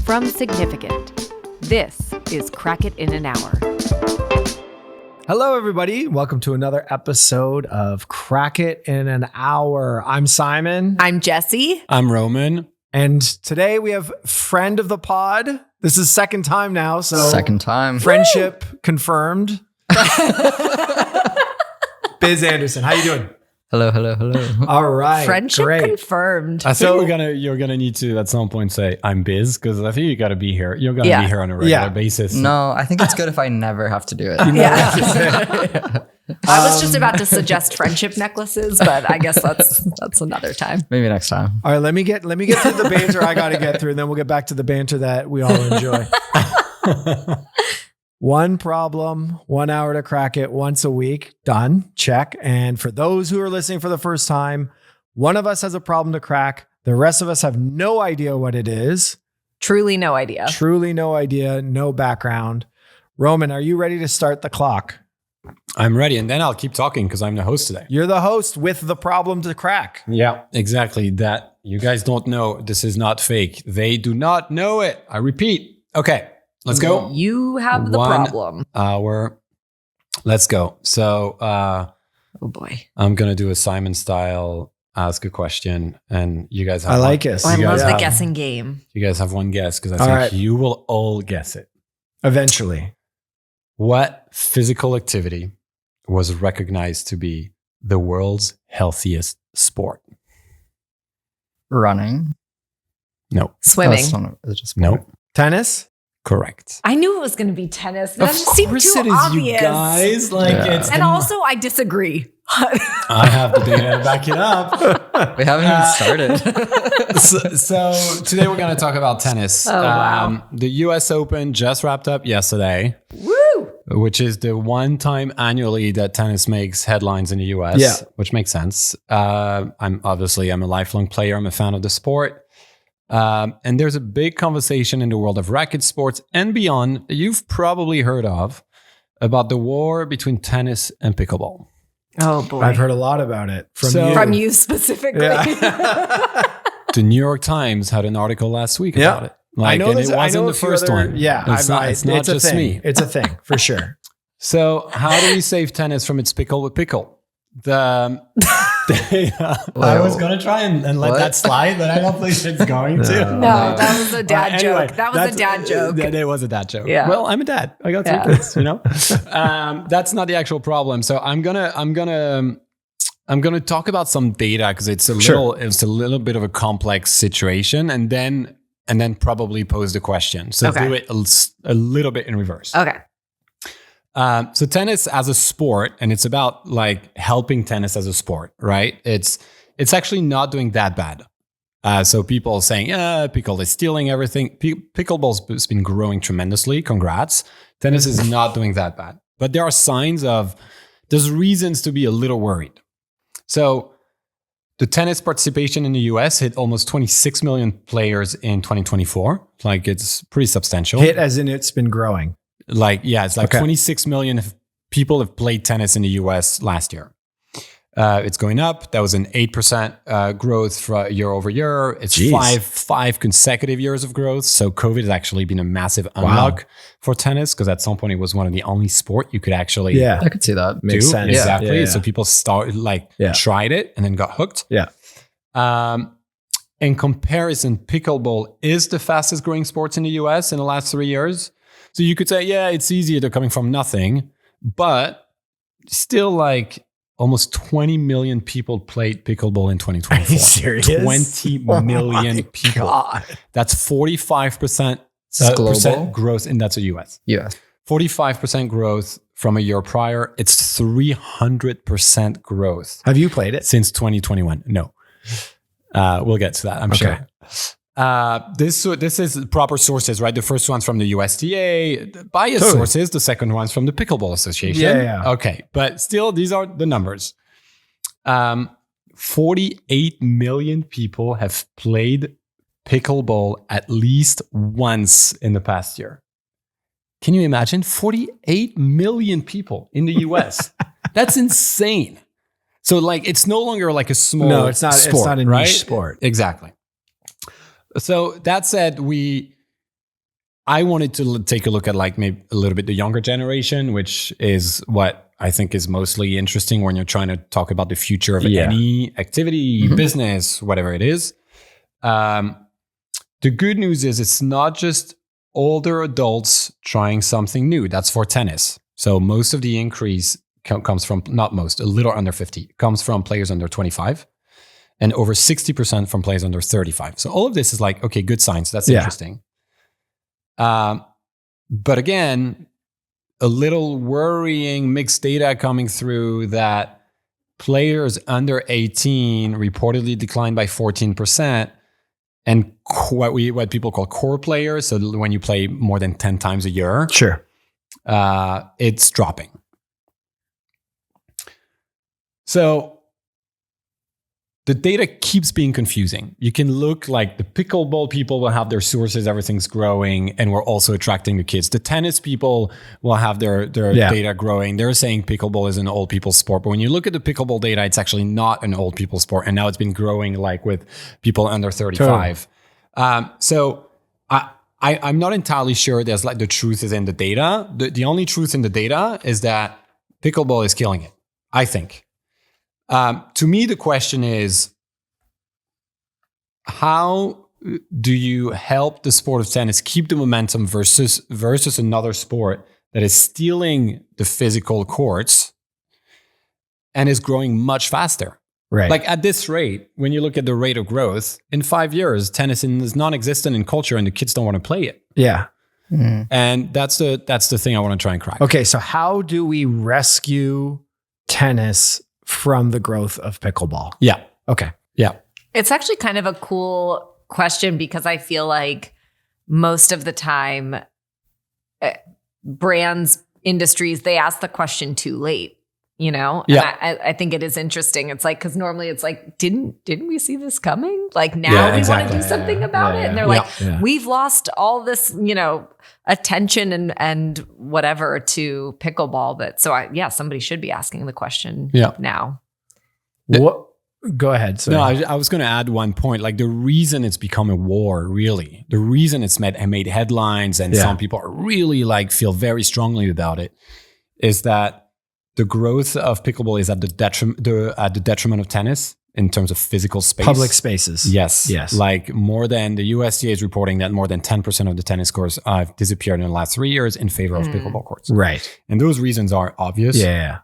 from Significant. This is Crack It in an Hour. Hello, everybody. Welcome to another episode of Crack It in an Hour. I'm Simon. I'm Jesse. I'm Roman. And today we have friend of the pod. This is second time now. So second time. Friendship confirmed. Biz Anderson. How you doing? Hello. All right. Friendship great. confirmed. I think you're gonna need to at some point say I'm Biz, because I think you got to be here. You're gonna be here on a regular basis. No, I think it's good if I never have to do it. I was just about to suggest friendship necklaces, but I guess that's another time. Maybe next time. All right. Let me get through the banter I got to get through, and then we'll get back to the banter that we all enjoy. One problem, 1 hour to crack it once a week. Done. Check. And for those who are listening for the first time, one of us has a problem to crack. The rest of us have no idea what it is. Truly no idea. No background. Roman, are you ready to start the clock? I'm ready, and then I'll keep talking because I'm the host today. You're the host with the problem to crack. Yeah, exactly. That you guys don't know. This is not fake. They do not know it. I repeat. Okay, let's go. You have the 1 problem. hour. Let's go. So, Oh boy. I'm gonna do a Simon style. Ask a question, and you guys have. I like it. Oh, I love the have- guessing game. You guys have one guess because I All think right. you will all guess it. Eventually. What physical activity was recognized to be the world's healthiest sport? Running. No. Swimming. That's not, it's just No. Tennis? Correct. I knew it was going to be tennis. That just seemed too obvious. you guys. Like it's. And also, I disagree. I have the data to back it up. We haven't even started. So today we're going to talk about tennis. Oh, wow. The U.S. Open just wrapped up yesterday. Woo! Which is the one time annually that tennis makes headlines in the US, Yeah. which makes sense. I'm a lifelong player. I'm a fan of the sport. And there's a big conversation in the world of racket sports and beyond that you've probably heard of about the war between tennis and pickleball. Oh boy. I've heard a lot about it From you specifically. Yeah. The New York Times had an article last week Yeah. about it. And it wasn't the first one. Yeah. It's not it's a just thing. me. It's a thing for sure. So how do we save tennis from its pickle with pickle? I was going to try and let that slide, but I don't think it's going to. No, that was a dad Anyway, joke. That was a dad joke. It was a dad joke. Yeah. Well, I'm a dad. I got 3 kids, That's not the actual problem. So I'm gonna talk about some data because it's a little bit of a complex situation, and then probably pose the question. So do it a little bit in reverse. Okay. So tennis as a sport, and it's about like helping tennis as a sport, right? It's actually not doing that bad. So people saying, pickle is stealing everything. Pickleball's been growing tremendously. Congrats. Tennis is not doing that bad. But there are there's reasons to be a little worried. So the tennis participation in the US hit almost 26 million players in 2024. Like it's pretty substantial. Hit as in it's been growing. It's 26 million people have played tennis in the US last year. It's going up. That was an 8% growth year over year. It's five consecutive years of growth. So COVID has actually been a massive unlock for tennis because at some point it was one of the only sport you could actually I could see that. Makes sense. Exactly. Yeah. So people tried it and then got hooked. Yeah. In comparison, pickleball is the fastest growing sports in the US in the last 3 years. So you could say, it's easier. They're coming from nothing, but still like almost 20 million people played pickleball in 2024. Are you serious? 20 million people. God. That's 45% global? percent growth, and that's the US. Yeah. 45% growth from a year prior. It's 300% growth Have you played it? since 2021. No. We'll get to that, I'm sure. This is proper sources, right? The first one's from the USTA, biased sources. The second one's from the Pickleball Association. Yeah. Okay, but still, these are the numbers. 48 million people have played pickleball at least once in the past year. Can you imagine? 48 million people in the US. That's insane. So like, it's no longer like a small No, it's not. sport, It's not a right? niche sport. Exactly. So that said, we I wanted to take a look at like maybe a little bit the younger generation, which is what I think is mostly interesting when you're trying to talk about the future of any activity, business, whatever it is. The good news is it's not just older adults trying something new. That's for tennis. So most of the increase comes from, not most, a little under 50, comes from players under 25 and over 60% from players under 35. So all of this is like, okay, good signs. That's interesting. But again, a little worrying mixed data coming through that players under 18 reportedly declined by 14%. And what people call core players, so when you play more than 10 times a year, it's dropping. So the data keeps being confusing. You can look like the pickleball people will have their sources, everything's growing, and we're also attracting the kids. The tennis people will have their data growing. They're saying pickleball is an old people's sport. But when you look at the pickleball data, it's actually not an old people's sport. And now it's been growing like with people under 35. So I'm not entirely sure there's like the truth is in the data. The only truth in the data is that pickleball is killing it, I think. To me, the question is, how do you help the sport of tennis keep the momentum versus another sport that is stealing the physical courts and is growing much faster? Right. Like at this rate, when you look at the rate of growth, in 5 years, tennis is non-existent in culture and the kids don't want to play it. Yeah. And that's the thing I want to try and crack. Okay, so how do we rescue tennis from the growth of pickleball? Yeah. Okay. Yeah. It's actually kind of a cool question because I feel like most of the time brands, industries, they ask the question too late, you know? Yeah. And I think it is interesting. It's like, because normally it's like, didn't we see this coming? Like now we want to do something about it. And they're like, we've lost all this, you know, attention and whatever to pickleball. But so somebody should be asking the question now. What? Go ahead. Sorry. No, I was going to add one point. Like the reason it's become a war, really, the reason it's made headlines and some people are really like feel very strongly about it is that the growth of pickleball is at the detriment of tennis in terms of physical space. Public spaces. Yes. Like more than the USDA is reporting that more than 10% of the tennis courts have disappeared in the last 3 years in favor of pickleball courts. Right. And those reasons are obvious. Yeah.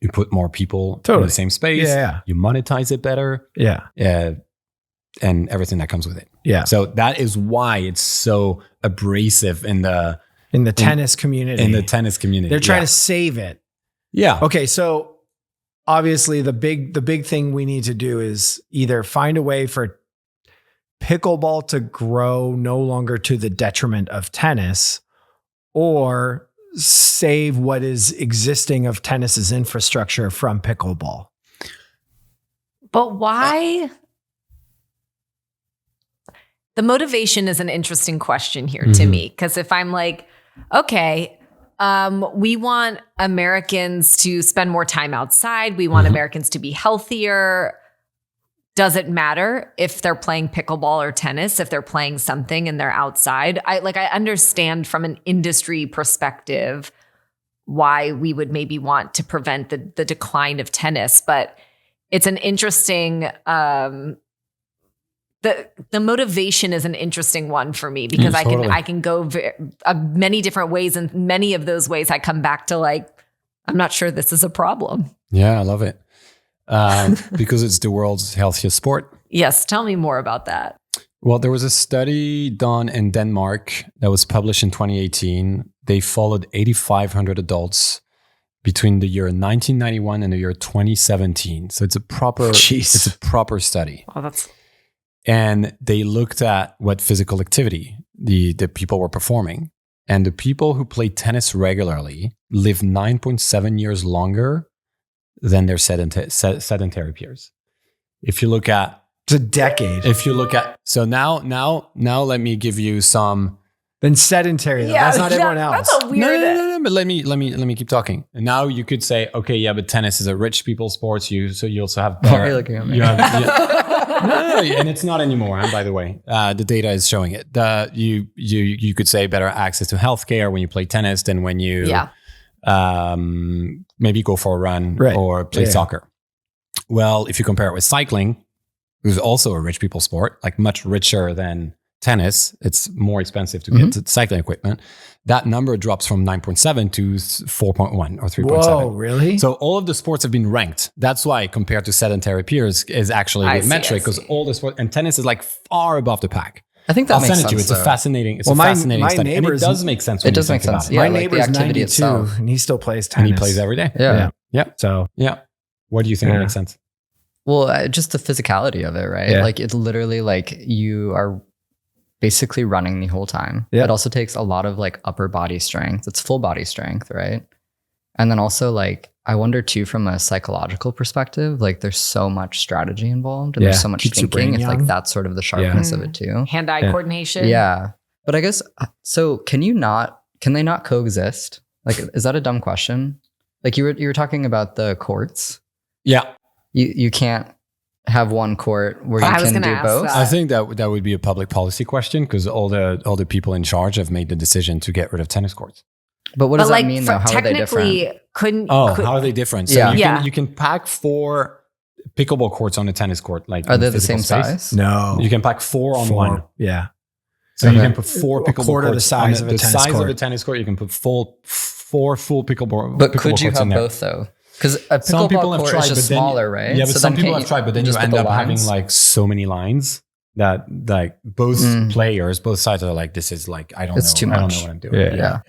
You put more people in the same space. Yeah. You monetize it better. Yeah. And everything that comes with it. Yeah. So that is why it's so abrasive in the tennis community. In the tennis community. They're trying to save it. Yeah. Okay, so obviously the big thing we need to do is either find a way for pickleball to grow no longer to the detriment of tennis, or save what is existing of tennis's infrastructure from pickleball. But why? The motivation is an interesting question here to me, because if I'm like, okay, we want Americans to spend more time outside. We want Americans to be healthier. Does it matter if they're playing pickleball or tennis, if they're playing something and they're outside? I understand from an industry perspective why we would maybe want to prevent the decline of tennis, but it's an interesting, the motivation is an interesting one for me because I can go many different ways, and many of those ways I come back to like, I'm not sure this is a problem. Yeah, I love it. Because it's the world's healthiest sport. Yes. Tell me more about that. Well, there was a study done in Denmark that was published in 2018. They followed 8,500 adults between the year 1991 and the year 2017. So it's a proper study. Oh, and they looked at what physical activity the people were performing. And the people who played tennis regularly lived 9.7 years longer than their sedentary peers. If you look at... It's a decade. If you look at... So now let me give you some... Then sedentary. Yeah, that's not everyone else. That's a weird... No, but let me keep talking. And now you could say, okay, yeah, but tennis is a rich people sport. So you also have... Why are you looking at me? No, and it's not anymore. And by the way, the data is showing it. You could say better access to healthcare when you play tennis than when you maybe go for a run or play soccer. Well, if you compare it with cycling, it was also a rich people sport, like much richer than tennis. It's more expensive to get to cycling equipment. That number drops from 9.7 to 4.1 or 3.7. Whoa, really? So all of the sports have been ranked. That's why compared to sedentary peers is actually a good metric, because all the sports, and tennis is like far above the pack. I think that I'll makes send it sense. to you. It's a fascinating my study. And it does make sense. It does make sense. My Yeah, neighbor's the activity 92 itself. and he still plays tennis. And he plays every day. Yeah. So What do you think makes sense? Well, just the physicality of it, right? Yeah. Like it's literally like you are basically running the whole time. Yeah. It also takes a lot of like upper body strength. It's full body strength, right? And then also like, I wonder too, from a psychological perspective, like there's so much strategy involved and there's so much Keeps your brain thinking. It's young. like that's sort of the sharpness of it too. Hand-eye coordination. Yeah. But I guess, so can they not coexist? Like, is that a dumb question? Like you were talking about the courts. Yeah. You can't have one court where you can do both. that. I think that would be a public policy question, because all the people in charge have made the decision to get rid of tennis courts. But what does that mean though? How are they different? How are they different? So Yeah. you can pack 4 pickleball courts on a tennis court. Like, Are they the physical same space. size? no. You can pack 4 on one. Yeah. So you can put 4 A pickleball quarter courts the size on of a the tennis size court. of a tennis court. You can put 4 full pickleball. But pickleball could you courts have in there. both though? Because a Some people pickleball have court tried, is just but then smaller, right? Yeah, but So some then people can't have tried, but then you just end put up the having lines? like so many lines that like both players, both sides are like, this is like, I don't It's know. too I don't much. know what I'm doing. Yeah.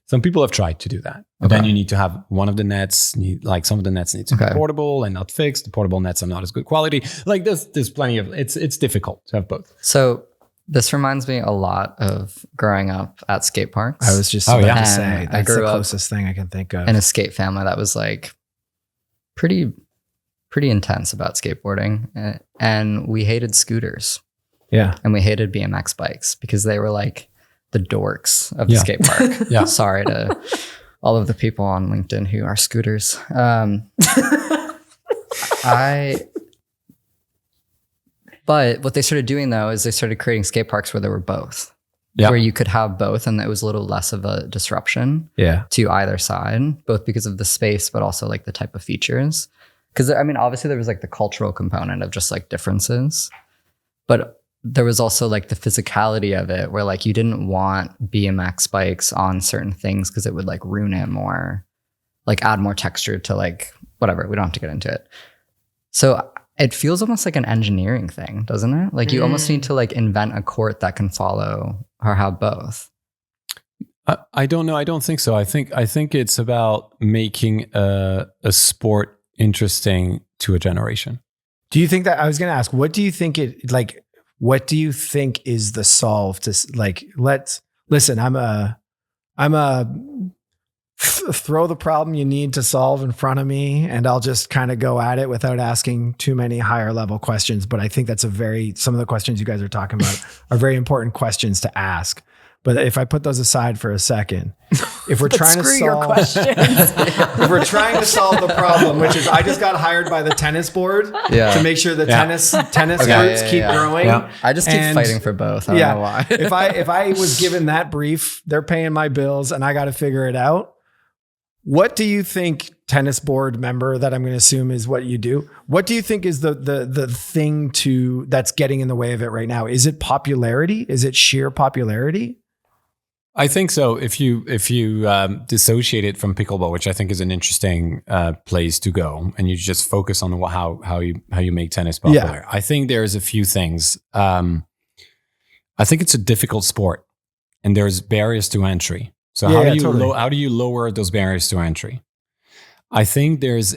Some people have tried to do that. But then you need to have one of the nets, some of the nets need to be portable and not fixed. The portable nets are not as good quality. Like there's plenty of, it's difficult to have both. So this reminds me a lot of growing up at skate parks. I was just about to say, And I that's the grew up closest thing I can think of. in a skate family that was like pretty intense about skateboarding. And we hated scooters. Yeah. And we hated BMX bikes because they were like the dorks of the skate park. Yeah. Sorry to all of the people on LinkedIn who are scooters. But what they started doing though is they started creating skate parks where there were both. Yeah. Where you could have both, and it was a little less of a disruption Yeah. to either side, both because of the space, but also like the type of features. Because I mean, obviously there was like the cultural component of just like differences, but there was also like the physicality of it where like you didn't want BMX bikes on certain things because it would like ruin it more, like add more texture to like whatever. We don't have to get into it. So it feels almost like an engineering thing, doesn't it? Like you almost need to like invent a court that can follow or have both. I don't know. I don't think so. I think it's about making a sport interesting to a generation. Do you think that, I was going to ask, what do you think what do you think is the solve to like, listen, I'm a throw the problem you need to solve in front of me and I'll just kind of go at it without asking too many higher level questions. But I think that's some of the questions you guys are talking about are very important questions to ask. But if I put those aside for a second, if we're trying to solve your questions. if we're trying to solve the problem, which is I just got hired by the tennis board to make sure the tennis groups keep growing. Yeah. I just keep fighting for both. I don't know why. if I was given that brief, they're paying my bills and I got to figure it out. What do you think, tennis board member, that I'm going to assume is what you do? What do you think is the thing that's getting in the way of it right now? Is it popularity? Is it sheer popularity? I think so. If you dissociate it from pickleball, which I think is an interesting place to go, and you just focus on how you make tennis popular. I think there's a few things. I think it's a difficult sport, and there's barriers to entry. So how do you lower those barriers to entry? I think there's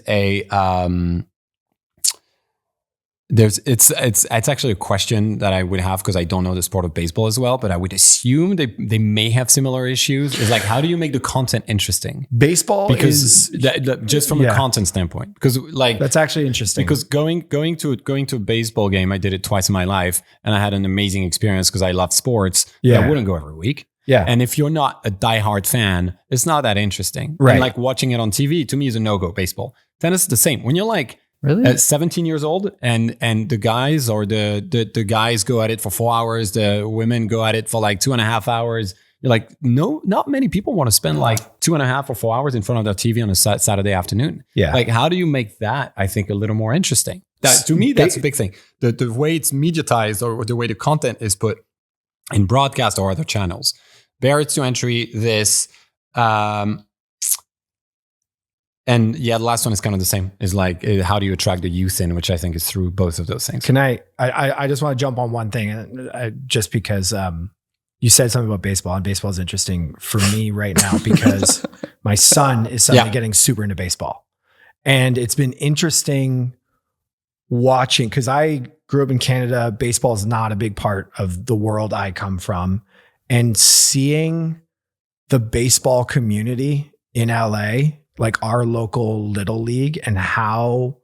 it's actually a question that I would have because I don't know the sport of baseball as well, but I would assume they may have similar issues. It's like, how do you make the content interesting? Baseball just from a content standpoint, because like that's actually interesting. Because going to a baseball game, I did it twice in my life, and I had an amazing experience because I love sports. Yeah, but I wouldn't go every week. Yeah, and if you're not a diehard fan, it's not that interesting. Right, and like watching it on TV to me is a no-go. Baseball, tennis is the same. When you're like Really? 17 years old, and the guys or the guys go at it for 4 hours. The women go at it for like 2.5 hours. You're like, no, not many people want to spend like 2.5 or 4 hours in front of their TV on a Saturday afternoon. Yeah. Like, how do you make that, I think, a little more interesting? That, to me, that's a big thing. The way it's mediatized or the way the content is put in broadcast or other channels. Barriers to entry, this, and yeah, the last one is kind of the same. Is like, how do you attract the youth in, which I think is through both of those things. Can I just want to jump on one thing, just because you said something about baseball, and baseball is interesting for me right now because my son is suddenly getting super into baseball. And it's been interesting watching, because I grew up in Canada. Baseball is not a big part of the world I come from. And seeing the baseball community in LA, like our local little league, and how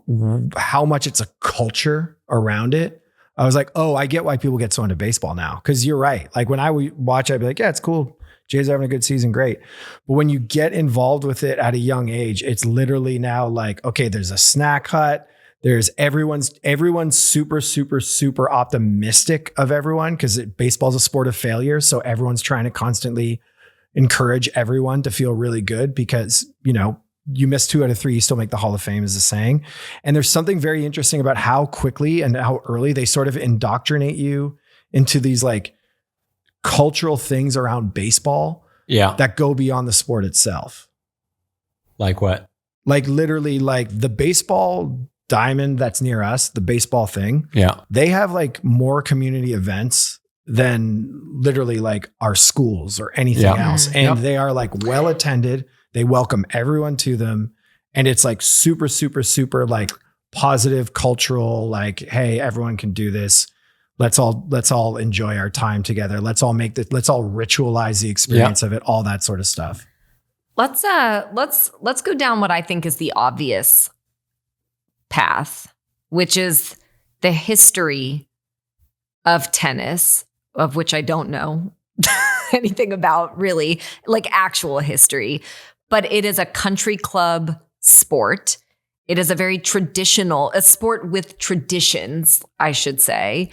much it's a culture around it. I was like, oh, I get why people get so into baseball now. Cause you're right. Like when I watch, I'd be like, yeah, it's cool. Jays are having a good season. Great. But when you get involved with it at a young age, it's literally now like, okay, there's a snack hut. There's everyone's super, super, super optimistic of everyone, because baseball's a sport of failure. So everyone's trying to constantly encourage everyone to feel really good, because, you know, you miss 2 out of 3, you still make the Hall of Fame, is the saying. And there's something very interesting about how quickly and how early they sort of indoctrinate you into these like cultural things around baseball that go beyond the sport itself. Like what? Like literally, like the baseball diamond that's near us, the baseball thing. Yeah. They have like more community events than literally like our schools or anything else. And they are like well attended. They welcome everyone to them. And it's like super, super, super like positive cultural, like, hey, everyone can do this. Let's all enjoy our time together. Let's all ritualize the experience of it, all that sort of stuff. Let's go down what I think is the obvious path, which is the history of tennis, of which I don't know anything about, really, like actual history. But it is a country club sport. It is a very a sport with traditions, I should say.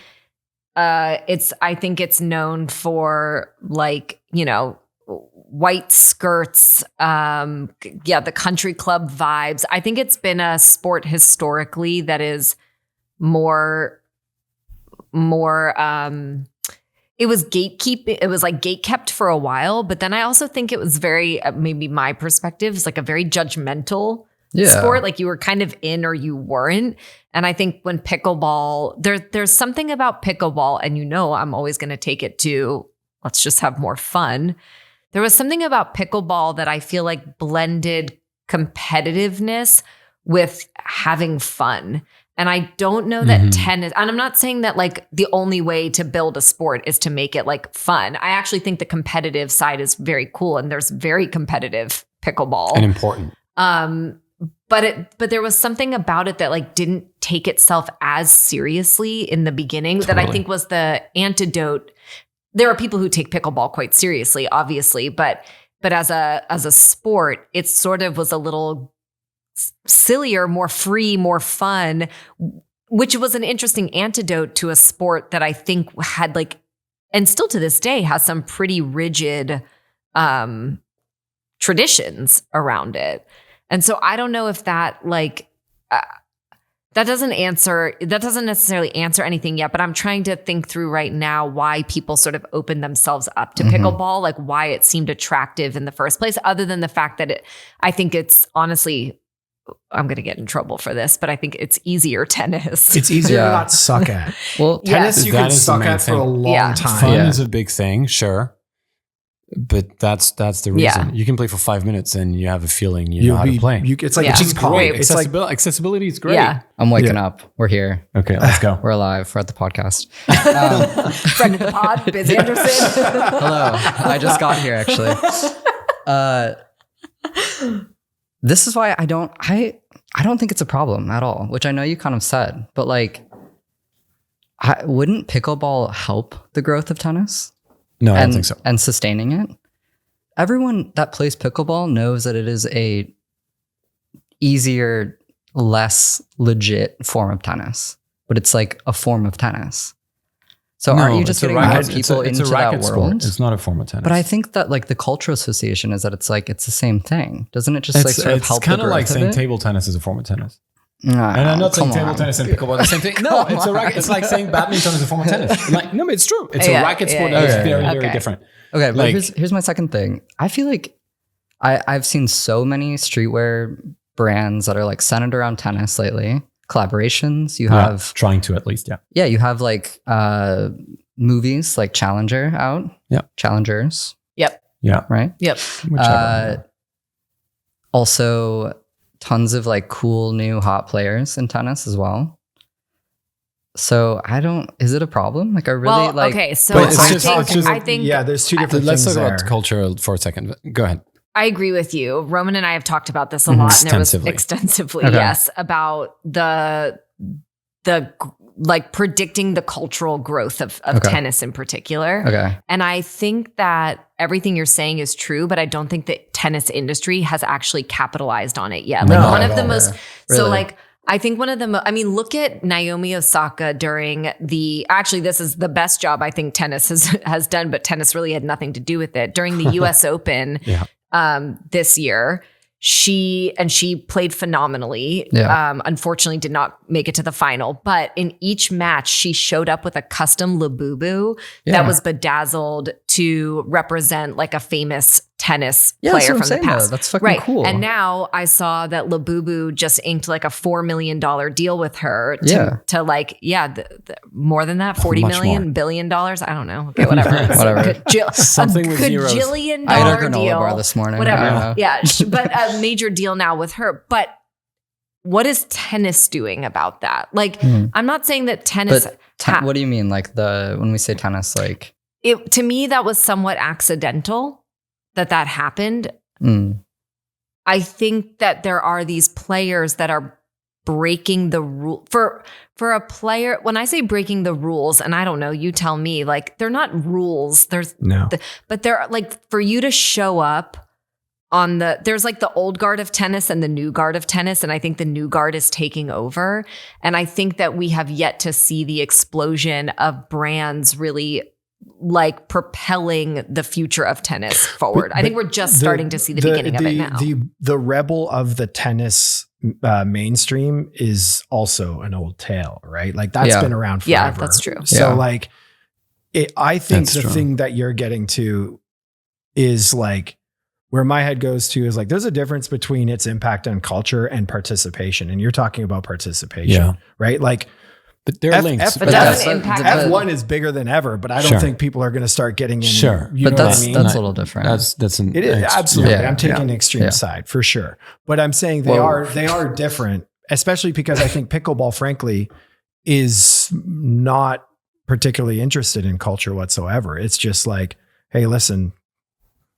I think it's known for, like, you know, white skirts, the country club vibes. I think it's been a sport historically that is more it was gatekeeping. It was like gatekept for a while, but then I also think it was very, maybe my perspective is like a very judgmental sport. Like you were kind of in or you weren't. And I think when pickleball, there's something about pickleball, and you know, I'm always going to take it to, let's just have more fun. There was something about pickleball that I feel like blended competitiveness with having fun. And I don't know that tennis, and I'm not saying that like the only way to build a sport is to make it like fun. I actually think the competitive side is very cool, and there's very competitive pickleball. And important. But there was something about it that like didn't take itself as seriously in the beginning that I think was the antidote. There are people who take pickleball quite seriously, obviously, but as a sport, it sort of was a little sillier, more free, more fun, which was an interesting antidote to a sport that I think had like, and still to this day has some pretty rigid traditions around it. And so I don't know if that like, that doesn't necessarily answer anything yet, but I'm trying to think through right now why people sort of opened themselves up to pickleball, like why it seemed attractive in the first place, other than the fact that I think it's honestly, I'm going to get in trouble for this, but I think it's easier tennis. It's easier to not suck at. Well, tennis you can suck at for a long time. Fun is a big thing, sure. But that's the reason. Yeah. You can play for 5 minutes and you have a feeling you know how to play. It's like Which is great. It's like Accessibility is great. Yeah. I'm waking up. We're here. Okay, let's go. We're alive. We're at the podcast. Friend of the pod, Biz Anderson. Hello. I just got here, actually. This is why I don't think it's a problem at all, which I know you kind of said, but like, wouldn't pickleball help the growth of tennis? No, I don't think so. And sustaining it? Everyone that plays pickleball knows that it is a easier less legit form of tennis, but it's like a form of tennis. So No, aren't you just it's a getting more racket- people it's a into racket that sport. world? It's not a form of tennis. But I think that like the cultural association is that it's like it's the same thing. Doesn't it just like sort of it's help the kind of growth like of saying it? table tennis is a form of tennis. Nah, And I'm not saying come table on. tennis and pickleball are the same thing. No, it's a racket. It's like saying badminton is a form of tennis. Like, no, it's true. It's a racket sport that is very, very different. Okay, but Like- here's my second thing. I feel like I've seen so many streetwear brands that are like centered around tennis lately. Collaborations. You have Trying to at least, yeah. yeah, you have like movies like Challenger out. Yeah. Challengers. Yep. Yeah. Right. Yep. Whichever. Also tons of like cool new hot players in tennis as well. So is it a problem? Like I really Well, like okay, so But it's I just- think it's just- I think Yeah, there's two different Let's things talk there. about culture for a second. Go ahead. I agree with you. Roman and I have talked about this a lot. And there was Extensively. extensively, Okay. yes, about the like predicting the cultural growth of Okay. tennis in particular. okay. And I think that everything you're saying is true, but I don't think the tennis industry has actually capitalized on it yet. Like No, one not of at the all. most, Really? so like, I think one of the, I mean, look at Naomi Osaka during actually, this is the best job I think tennis has done, but tennis really had nothing to do with it. During the US Open this year, she played phenomenally. Yeah. Unfortunately, did not make it to the final. But in each match, she showed up with a custom labubu that was bedazzled to represent like a famous tennis Yeah, that's player what I'm from the saying, past. though. That's fucking right. cool. And now I saw that Labubu just inked like a $4 million deal with her to like, more than that, 40 Much million, more. billion dollars. I don't know. Okay, whatever. It's Whatever. Something a with zeros. gajillion I ate a dollar granola deal. bar this morning. Whatever. I don't know. Yeah. But a major deal now with her. But what is tennis doing about that? Like, I'm not saying that tennis. But what do you mean? Like when we say tennis, like To me, that was somewhat accidental that happened. I think that there are these players that are breaking the rule for a player. When I say breaking the rules, and I don't know, you tell me, like they're not rules. But they're like for you to show up on there's like the old guard of tennis and the new guard of tennis. And I think the new guard is taking over. And I think that we have yet to see the explosion of brands really like propelling the future of tennis forward. I think we're just starting to see the beginning of it now. The rebel of the tennis mainstream is also an old tale, right? Like that's been around forever. Yeah, that's true. So like, I think That's the true. thing that you're getting to is like, where my head goes to is like, there's a difference between its impact on culture and participation. And you're talking about participation, right? Like, But they're linked. But doesn't impact F1 is bigger than ever, but I don't think people are going to start getting in. Sure. You but know that's what I mean? that's a little different. It is absolutely. Yeah. I'm taking the extreme side for sure, but I'm saying they are different, especially because I think pickleball, frankly, is not particularly interested in culture whatsoever. It's just like, hey, listen,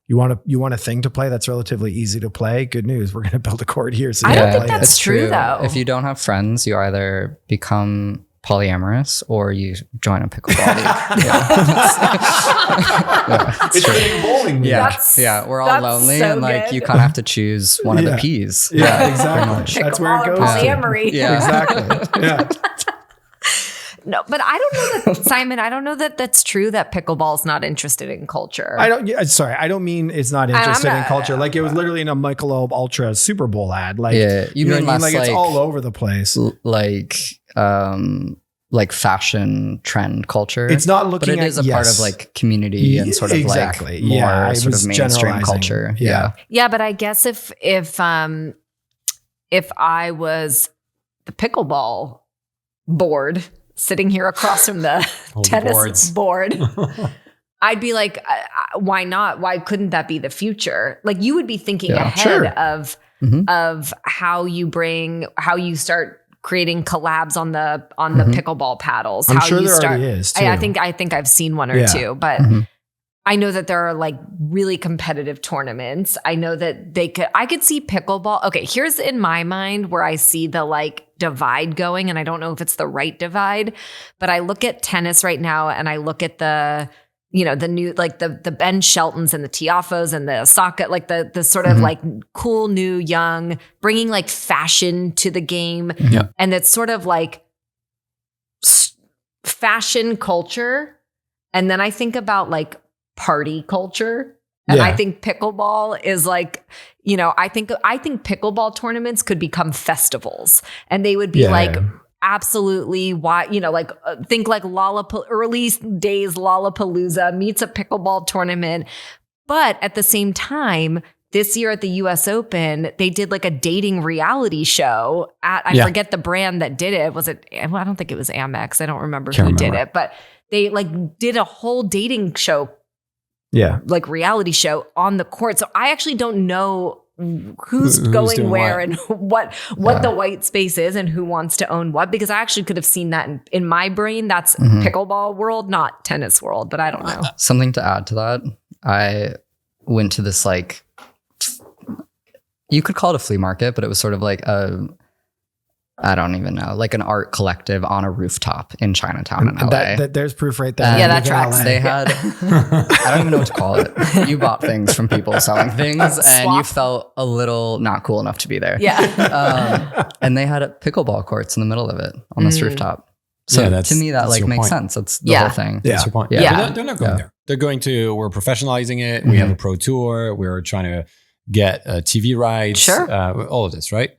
you want a thing to play that's relatively easy to play? Good news, we're going to build a court here. So I you don't can think play that's it. true, though. If you don't have friends, you either become polyamorous or you join a pickleball league. It's like a bowling league. We're all That's lonely so and like good. you kind of have to choose one of the P's. Yeah, exactly. That's where it Pickleball goes. or polyamory. Yeah. Exactly. Yeah. No, but I don't know that, Simon, I don't know that that's true that pickleball's not interested in culture. I don't mean it's not interested in not- culture. Like it was literally in a Michelob Ultra Super Bowl ad. Like, You know mean what I mean? less Like it's like- all over the place. Like fashion trend culture. It's not but looking it at is a part of like community and sort of exactly. like more Yeah, I sort was of mainstream generalizing. culture. Yeah. Yeah, but I guess if I was the pickleball board sitting here across from the All the tennis boards. board, I'd be like, why not? Why couldn't that be the future? Like you would be thinking Yeah, ahead sure. of how you start creating collabs on the pickleball paddles. I'm how sure you there start. already is, I too. think I've seen one or two, but I know that there are like really competitive tournaments. I know that I could see pickleball. Okay, here's in my mind where I see the like divide going, and I don't know if it's the right divide, but I look at tennis right now and I look at the you know, the new, like the Ben Sheltons and the Tiafos and the Osaka, like the sort of like cool, new, young, bringing like fashion to the game. Yeah. And it's sort of like fashion culture. And then I think about like party culture. And I think pickleball is like, you know, I think pickleball tournaments could become festivals, and they would be like absolutely why, you know, like think like early days Lollapalooza meets a pickleball tournament. But at the same time, this year at the US Open, they did like a dating reality show I forget the brand that did it. Was it, well, I don't think it was Amex. I don't remember who did it, but they like did a whole dating show. Yeah. Like reality show on the court. So I actually don't know who's going where and what the white space is and who wants to own what, because I actually could have seen that in my brain. That's pickleball world, not tennis world, but I don't know. Something to add to that. I went to this, like, you could call it a flea market, but it was sort of like I don't even know, like an art collective on a rooftop in Chinatown in LA. There's proof right there. Yeah, that tracks. They had, I don't even know what to call it. You bought things from people selling things, and you felt a little not cool enough to be there. Yeah. And they had pickleball courts in the middle of it on this rooftop. So to me, that like makes sense. That's the whole thing. That's your point. Yeah. They're not going there. They're going to, we're professionalizing it. We have a pro tour. We're trying to get TV rights. Sure. All of this, right?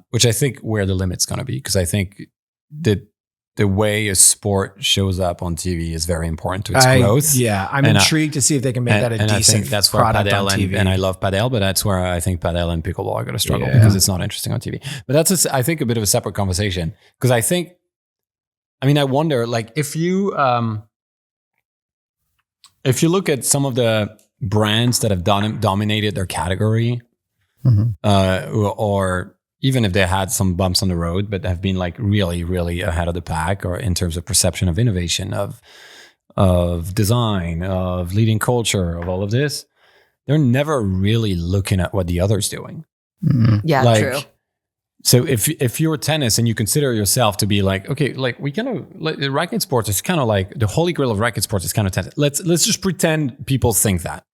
Which I think where the limit's going to be, because I think that the way a sport shows up on TV is very important to its growth. Yeah, I'm intrigued to see if they can make that a decent that's where product padel on TV. And I love padel, but that's where I think padel and pickleball are going to struggle because it's not interesting on TV. But that's, I think, a bit of a separate conversation, because I think, I mean, I wonder, like, if you look at some of the brands that have dominated their category, or even if they had some bumps on the road, but have been like really, really ahead of the pack, or in terms of perception of innovation, of design, of leading culture, of all of this, they're never really looking at what the other's doing. Yeah, like, true. So if you're tennis and you consider yourself to be like, okay, like we kind of, like the racket sports is kind of like the holy grail of racket sports is kind of tennis. Let's just pretend people think that.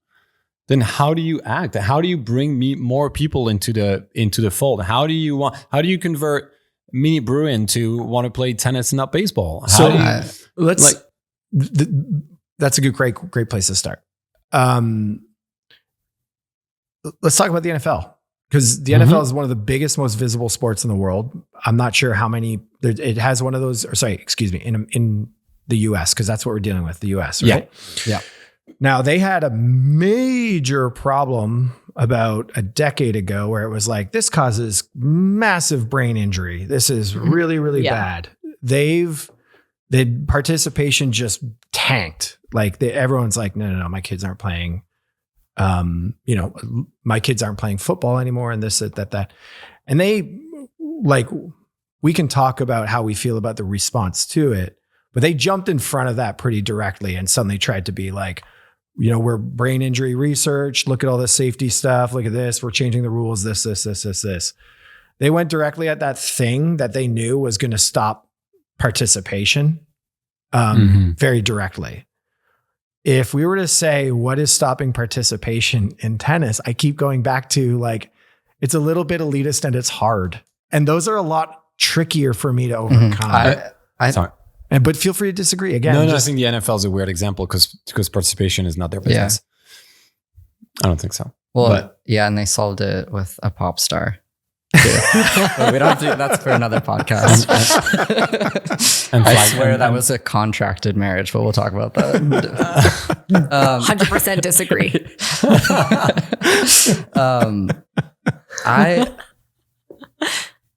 Then how do you act? How do you bring more people into the fold? How do you convert Mini Bruin to want to play tennis and not baseball? That's a great place to start. Let's talk about the NFL, because the NFL is one of the biggest, most visible sports in the world. I'm not sure how many it has one of those, or sorry, excuse me, in the US, because that's what we're dealing with, the US, right? Yeah. Now, they had a major problem about a decade ago where it was like, this causes massive brain injury. This is really, really bad. The participation just tanked. Like everyone's like, no, my kids aren't playing. My kids aren't playing football anymore, and this, that. And they, like, we can talk about how we feel about the response to it, but they jumped in front of that pretty directly and suddenly tried to be like, we're brain injury research. Look at all this safety stuff. Look at this. We're changing the rules. This. They went directly at that thing that they knew was going to stop participation, very directly. If we were to say, what is stopping participation in tennis? I keep going back to, like, it's a little bit elitist and it's hard. And those are a lot trickier for me to overcome. Sorry. But feel free to disagree again. No, I think the NFL is a weird example because participation is not their business. I don't think so. Well, and they solved it with a pop star. But we don't do that's for another podcast. I swear that was a contracted marriage, but we'll talk about that. 100% disagree.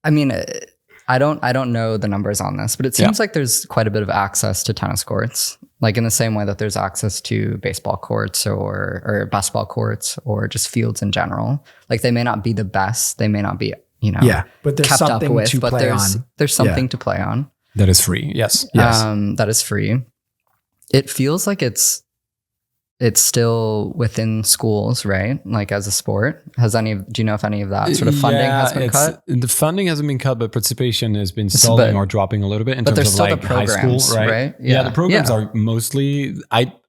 I mean, I don't know the numbers on this, but it seems like there's quite a bit of access to tennis courts, like in the same way that there's access to baseball courts or basketball courts or just fields in general. Like, they may not be the best, they may not be, but there's kept something up with, to but play on. There's something to play on. That is free. Yes. That is free. It feels like it's still within schools, right? Like, as a sport. Do you know if any of that sort of funding has been cut? The funding hasn't been cut, but participation has been stalling or dropping a little bit in terms of like high school, right? right? Yeah, the programs are mostly,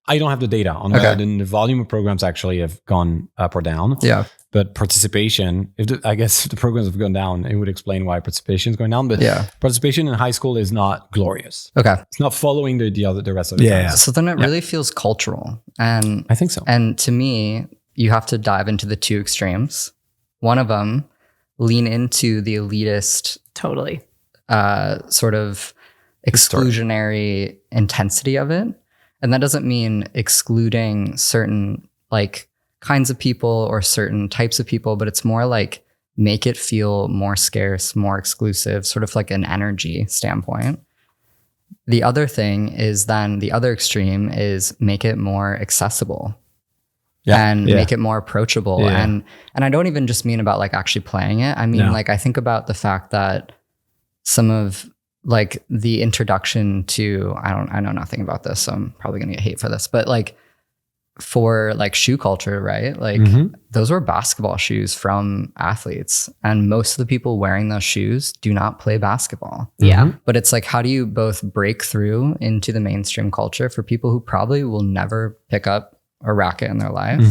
I don't have the data on whether the volume of programs actually have gone up or down. Yeah. But participation, I guess if the programs have gone down, it would explain why participation is going down. But participation in high school is not glorious. Okay. It's not following the rest of the time. So then it really feels cultural. And I think so. And to me, you have to dive into the two extremes. One of them, lean into the elitist, totally, sort of exclusionary intensity of it. And that doesn't mean excluding certain like kinds of people or certain types of people, but it's more like make it feel more scarce, more exclusive, sort of like an energy standpoint. The other thing is then the other extreme is make it more accessible and make it more approachable. Yeah. And I don't even just mean about like actually playing it. I mean, like I think about the fact that some of like the introduction to, I know nothing about this, so I'm probably going to get hate for this, but like for like shoe culture, right? Like those were basketball shoes from athletes, and most of the people wearing those shoes do not play basketball. Yeah. But it's like, how do you both break through into the mainstream culture for people who probably will never pick up a racket in their life,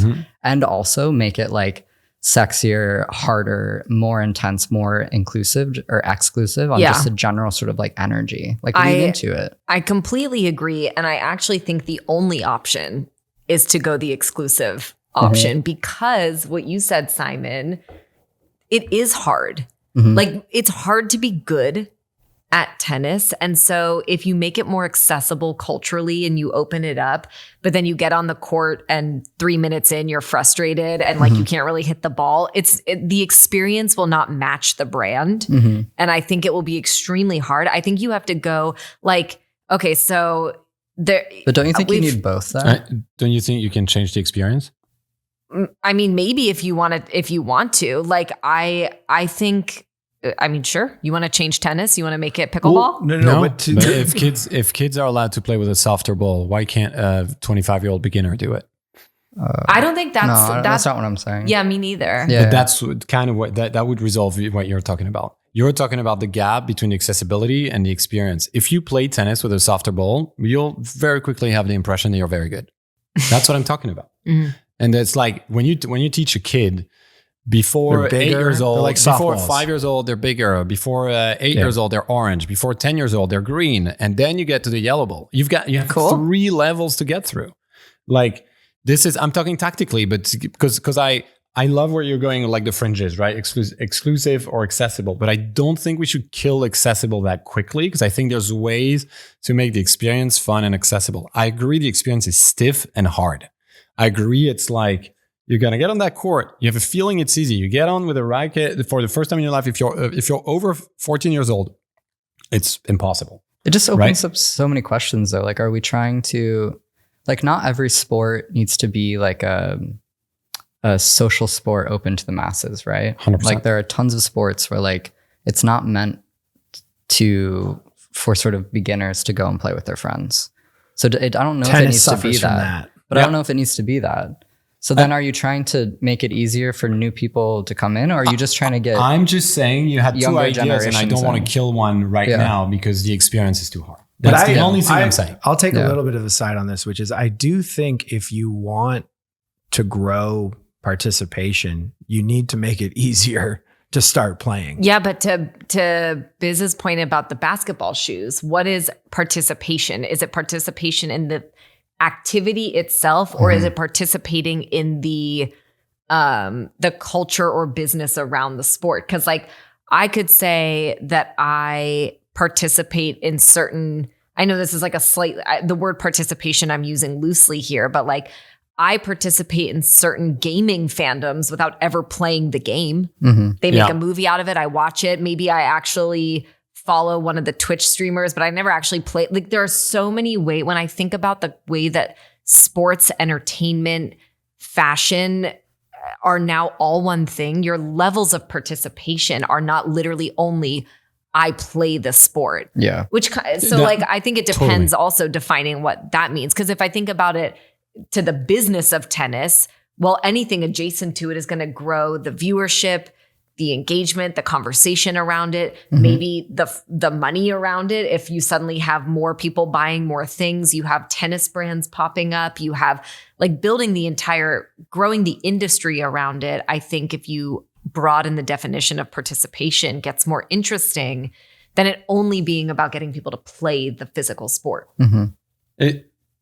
and also make it like sexier, harder, more intense, more inclusive or exclusive on just a general sort of like energy, like lean into it. I completely agree. And I actually think the only option is to go the exclusive option, because what you said, Simon, it is hard. Like it's hard to be good at tennis. And so if you make it more accessible culturally and you open it up, but then you get on the court and 3 minutes in, you're frustrated and like you can't really hit the ball, the experience will not match the brand. And I think it will be extremely hard. I think you have to go like, okay, so there. But don't you think you need both then? Don't you think you can change the experience? I mean, maybe if you want to, like, I think, I mean, sure. You want to change tennis? You want to make it pickleball? Well, no. But if kids are allowed to play with a softer ball, why can't a 25-year-old beginner do it? I don't think that's not what I'm saying. Yeah, me neither. But that's kind of what that would resolve what you're talking about. You're talking about the gap between the accessibility and the experience. If you play tennis with a softer ball, you'll very quickly have the impression that you're very good. That's what I'm talking about. And it's like when you teach a kid before 8 years old, like before softballs. 5 years old, they're bigger. Before 8 years old, they're orange. Before 10 years old, they're green. And then you get to the yellow ball. You have 3 levels to get through. Like this is, I'm talking tactically, but because I love where you're going, like the fringes, right? Exclusive or accessible. But I don't think we should kill accessible that quickly, because I think there's ways to make the experience fun and accessible. I agree the experience is stiff and hard. I agree it's like, you're going to get on that court. You have a feeling it's easy. You get on with a racket for the first time in your life. If you're over 14 years old, it's impossible. It just opens up so many questions though. Like, are we trying to, like, not every sport needs to be like a social sport open to the masses, right? 100%. Like there are tons of sports where like, it's not meant for sort of beginners to go and play with their friends. So I don't know if it needs to be that. But I don't know if it needs to be that. So then are you trying to make it easier for new people to come in, or are you just trying to get I'm just saying you had 2 ideas and I don't want to kill one now because the experience is too hard. That's the only thing I'm saying. I'll take a little bit of a side on this, which is I do think if you want to grow participation, you need to make it easier to start playing. Yeah, but to Biz's point about the basketball shoes, what is participation? Is it participation in the activity itself, or is it participating in the culture or business around the sport? Because like I could say that I participate in certain, I know this is like the word participation I'm using loosely here, but like I participate in certain gaming fandoms without ever playing the game. They make a movie out of it. I watch it. Maybe I actually follow one of the Twitch streamers, but I never actually play. Like there are so many ways when I think about the way that sports, entertainment, fashion are now all one thing. Your levels of participation are not literally only I play the sport. Yeah. I think it depends also defining what that means. Because if I think about it to the business of tennis, well, anything adjacent to it is going to grow the viewership, the engagement, the conversation around it, maybe the money around it. If you suddenly have more people buying more things, you have tennis brands popping up, you have like growing the industry around it. I think if you broaden the definition of participation, gets more interesting than it only being about getting people to play the physical sport.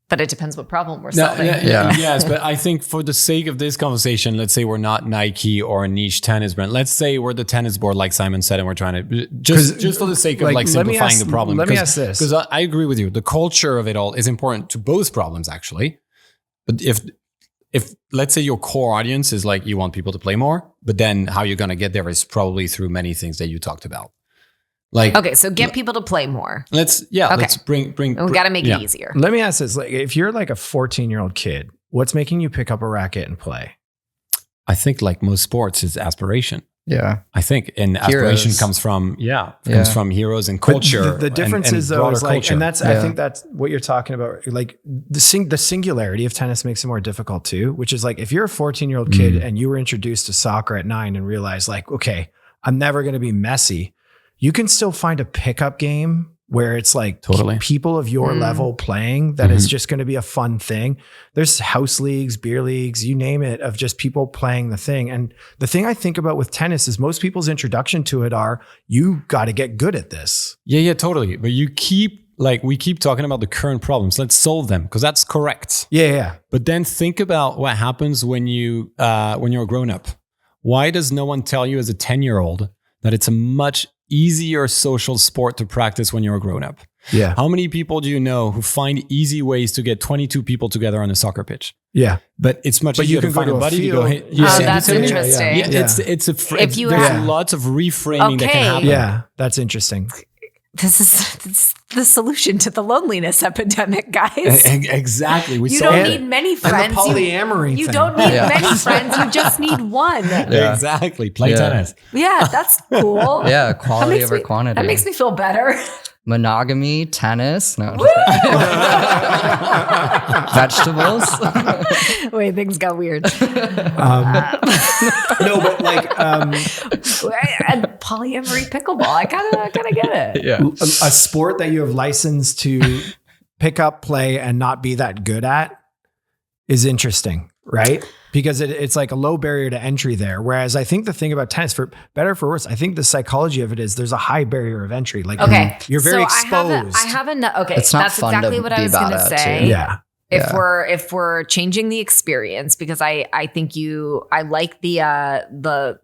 But it depends what problem we're solving. Yes, but I think for the sake of this conversation, let's say we're not Nike or a niche tennis brand. Let's say we're the tennis board, like Simon said, and we're trying to just for the sake of like simplifying the problem. Let me ask this, because I agree with you. The culture of it all is important to both problems, actually. But if let's say your core audience is like you want people to play more, but then how you're going to get there is probably through many things that you talked about. Like, okay, so get people to play more. Let's bring. We got to make it easier. Let me ask this: like, if you're like a 14-year-old kid, what's making you pick up a racket and play? I think, like most sports, is aspiration. Yeah, I think, and aspiration comes from heroes and culture. But the difference is though, is like, culture. and that's I think that's what you're talking about. Like the singularity of tennis makes it more difficult too. Which is like if you're a 14-year-old kid and you were introduced to soccer at 9 and realized like, okay, I'm never going to be Messi. You can still find a pickup game where it's like people of your level playing that is just going to be a fun thing. There's house leagues, beer leagues, you name it, of just people playing the thing. And the thing I think about with tennis is most people's introduction to it are, you got to get good at this. Yeah, totally. But we keep talking about the current problems. Let's solve them because that's correct. Yeah. But then think about what happens when you're a grown up. Why does no one tell you as a 10-year-old that it's a much easier social sport to practice when you're a grown-up? Yeah. How many people do you know who find easy ways to get 22 people together on a soccer pitch? Yeah. But it's much easier to find a buddy to go hit. That's interesting. Yeah, there's lots of reframing that can happen. Yeah, that's interesting. This is the solution to the loneliness epidemic, guys. Exactly. You don't need many friends. And the polyamory you thing. don't need many friends. You just need one. Yeah. Exactly. Play tennis. Yeah, that's cool. Yeah, quality over quantity. That makes me feel better. Monogamy, tennis, vegetables. Wait, things got weird. No, but like and polyamory pickleball. I kind of get it. Yeah, a sport that you have licensed to pick up, play, and not be that good at is interesting, right? Because it's like a low barrier to entry there. Whereas I think the thing about tennis, for better or for worse, I think the psychology of it is there's a high barrier of entry. Like you're very exposed. I have okay. It's not that's fun exactly to what I be was going to bad at, say. too. Yeah. If we're changing the experience, because I think I like the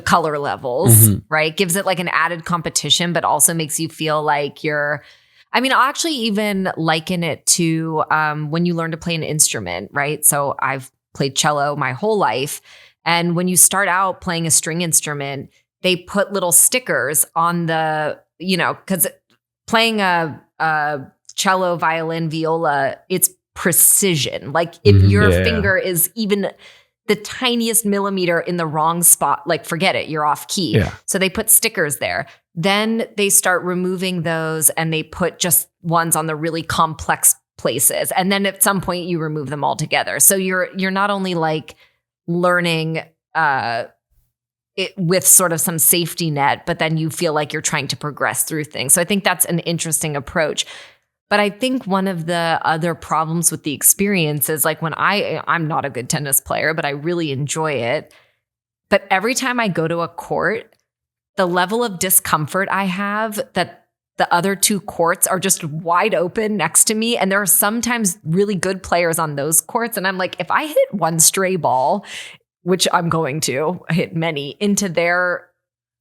color levels, right? Gives it like an added competition, but also makes you feel like I'll actually even liken it to when you learn to play an instrument, right? So I've played cello my whole life. And when you start out playing a string instrument, they put little stickers on because playing a cello, violin, viola, it's precision. Like if your finger is even the tiniest millimeter in the wrong spot, like forget it, you're off key. Yeah. So they put stickers there. Then they start removing those and they put just ones on the really complex places. And then at some point you remove them all together. So you're not only like learning it with sort of some safety net, but then you feel like you're trying to progress through things. So I think that's an interesting approach. But I think one of the other problems with the experience is like when I'm not a good tennis player, but I really enjoy it. But every time I go to a court, the level of discomfort I have that the other two courts are just wide open next to me. And there are sometimes really good players on those courts. And I'm like, if I hit one stray ball, which I'm going to hit many, into their...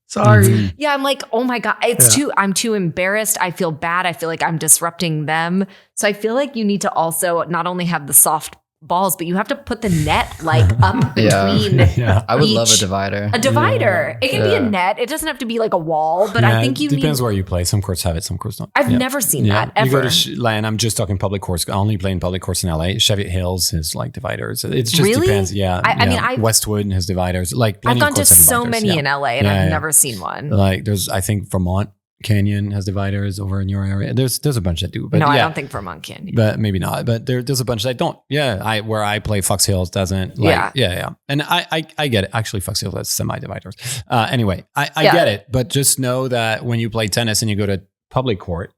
Sorry. Yeah, I'm like, oh my God, I'm too embarrassed. I feel bad. I feel like I'm disrupting them. So I feel like you need to also not only have the soft balls, but you have to put the net like up between. I would love a divider. A divider. It can be a net. It doesn't have to be like a wall, but I think depends where you play. Some courts have it, some courts don't. I've never seen that ever. You go to and I'm just talking public courts. I only play in public courts in LA. Cheviot Hills has like dividers. It just depends. Yeah. I mean, Westwood has dividers. Like I've gone to so many in LA and I've never seen one. Like there's, I think Vermont Canyon has dividers over in your area. There's a bunch that do, but no, yeah, I don't think Vermont Canyon. but maybe not. But there's a bunch that don't. Yeah, where I play, Fox Hills doesn't. Yeah. And I get it. Actually, Fox Hills has semi-dividers. Anyway, I get it. But just know that when you play tennis and you go to public court,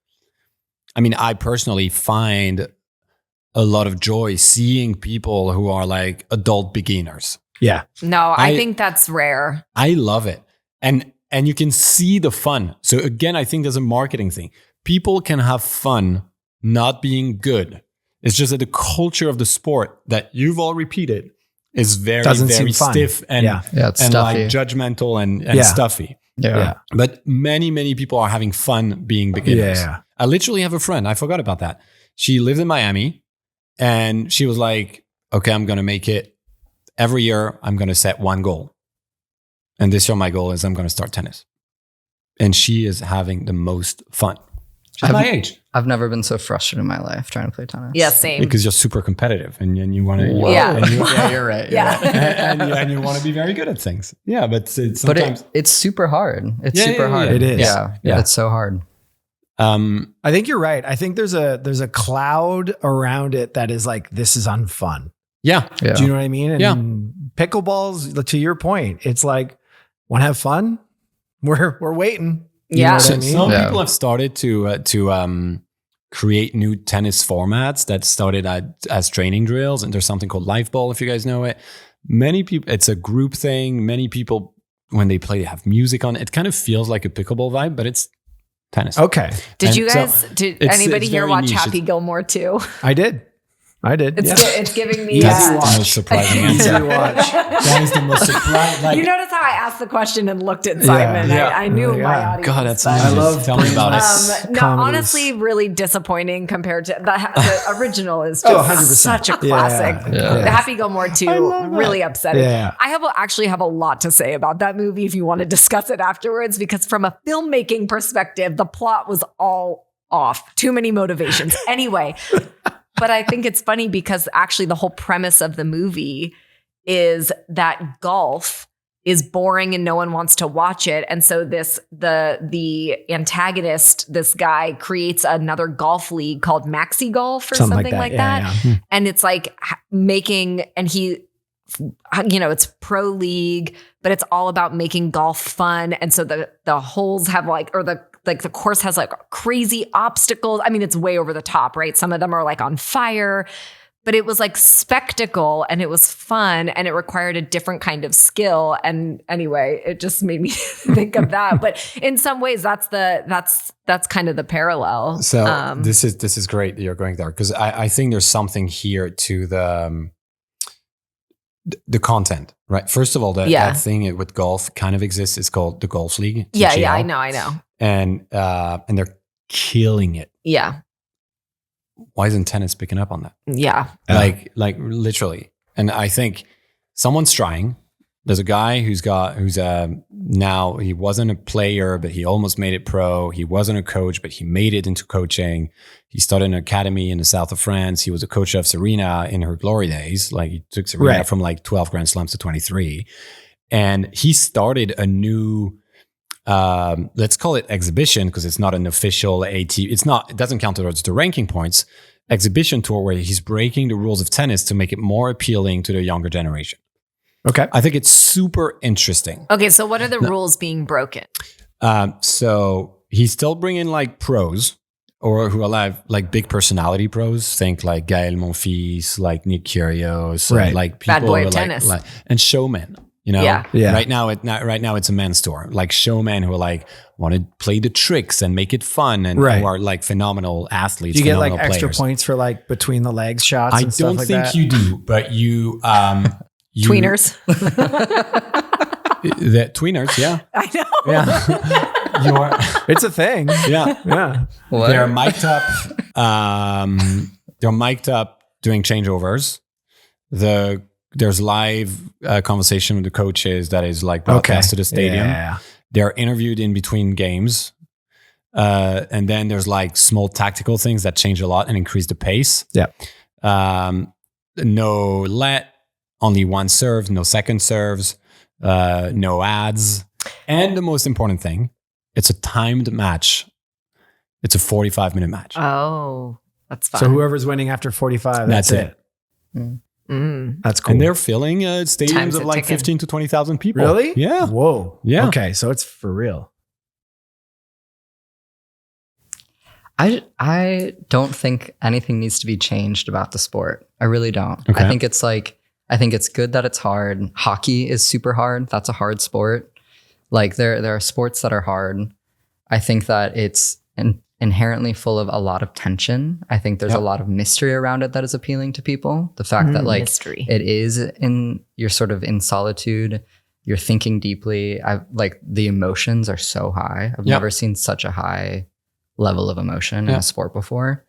I mean, I personally find a lot of joy seeing people who are like adult beginners. Yeah. No, I think that's rare. I love it. And you can see the fun. So again, I think there's a marketing thing. People can have fun not being good. It's just that the culture of the sport that you've all repeated is very, very stiff and it's and stuffy. like judgmental and stuffy. Yeah. But many, many people are having fun being beginners. Yeah. I literally have a friend. I forgot about that. She lives in Miami and she was like, okay, I'm going to make it every year. I'm going to set one goal. And this year, my goal is I'm going to start tennis. And she is having the most fun. She's my age. I've never been so frustrated in my life trying to play tennis. Yeah, same. Because you're super competitive and you want to. Yeah. Yeah, you're right. And you want to be very good at things. Yeah, but sometimes. It's super hard. It's super hard. It is. Yeah. It's so hard. I think you're right. I think there's a cloud around it that is like, this is unfun. Yeah. Do you know what I mean? And Yeah. pickleballs, to your point, it's like, want to have fun? We're waiting. You Yeah. know what I So, mean? some people have started to create new tennis formats that started as training drills, and there's something called live ball, if you guys know it. Many people, it's a group thing. Many people, when they play, have music on. It kind of feels like a pickleball vibe, but it's tennis. Okay. Did And you so guys? Did it's anybody here very watch niche. Happy Gilmore too? I did. It's giving me. That's the watch. most surprising Easy answer. watch. That is the most surprising. Like, You notice how I asked the question and looked at Simon. Yeah. I knew Yeah. my audience. God, that's but- amazing. I love Tell me about it. brainless No, comedies. honestly, really disappointing compared to the original is just 100%. such a classic. Yeah. The Happy Gilmore 2, really upsetting. Yeah. I actually have a lot to say about that movie if you want to discuss it afterwards, because from a filmmaking perspective, the plot was all off. Too many motivations. Anyway, but I think it's funny because actually the whole premise of the movie is that golf is boring and no one wants to watch it. And so the antagonist, this guy, creates another golf league called Maxi Golf or something like that. Yeah. And it's like it's pro league, but it's all about making golf fun. And so the holes have the course has like crazy obstacles. I mean, it's way over the top, right? Some of them are like on fire, but it was like spectacle and it was fun and it required a different kind of skill. And anyway, it just made me think of that. But in some ways, that's kind of the parallel. So this is great that you're going there, because I think there's something here to the content, right? First of all, that thing with golf kind of exists. It's called the Golf League. Yeah, TGL. I know. And they're killing it. Yeah. Why isn't tennis picking up on that? Yeah. Like literally. And I think someone's trying. There's a guy who's now, he wasn't a player, but he almost made it pro. He wasn't a coach, but he made it into coaching. He started an academy in the south of France. He was a coach of Serena in her glory days. Like, he took Serena from like 12 Grand Slams to 23. And he started a new, let's call it exhibition, because it's not an official AT. It doesn't count towards the ranking points. Exhibition tour where he's breaking the rules of tennis to make it more appealing to the younger generation. Okay. I think it's super interesting. Okay, so what are the rules being broken? So he's still bringing like pros, or who are like big personality pros. Think like Gaël Monfils, like Nick Kyrgios, Right. like people Bad boy who of are tennis. and showmen. You know, Yeah. Right now it's a men's tour. Like showmen who are like want to play the tricks and make it fun, and Right. who are like phenomenal athletes. Do you get like phenomenal extra players. points for like between the legs shots? I and stuff don't like think that? you do, but you Tweeners. The tweeners, yeah, I know. yeah. You're, It's a thing. yeah. Yeah. What? They're mic'd up. They're mic'd up doing changeovers. There's live conversation with the coaches that is like broadcast to the stadium. Yeah. They're interviewed in between games. And then there's like small tactical things that change a lot and increase the pace. Yeah. No let, only one serve, no second serves, no ads. And the most important thing It's a timed match. It's a 45-minute match. Oh, that's fun. So whoever's winning after 45, that's it. That's cool. And they're filling stadiums Time's of a like ticking. 15 to 20,000 people. Really? Yeah. Whoa. Yeah. Okay, so it's for real. I don't think anything needs to be changed about the sport. I really don't. Okay. I think it's good that it's hard. Hockey is super hard. That's a hard sport. Like there are sports that are hard. I think that it's inherently full of a lot of tension. I think there's a lot of mystery around it that is appealing to people. The fact that like mystery. it is you're sort of in solitude. You're thinking deeply. Like the emotions are so high. I've never seen such a high level of emotion in a sport before.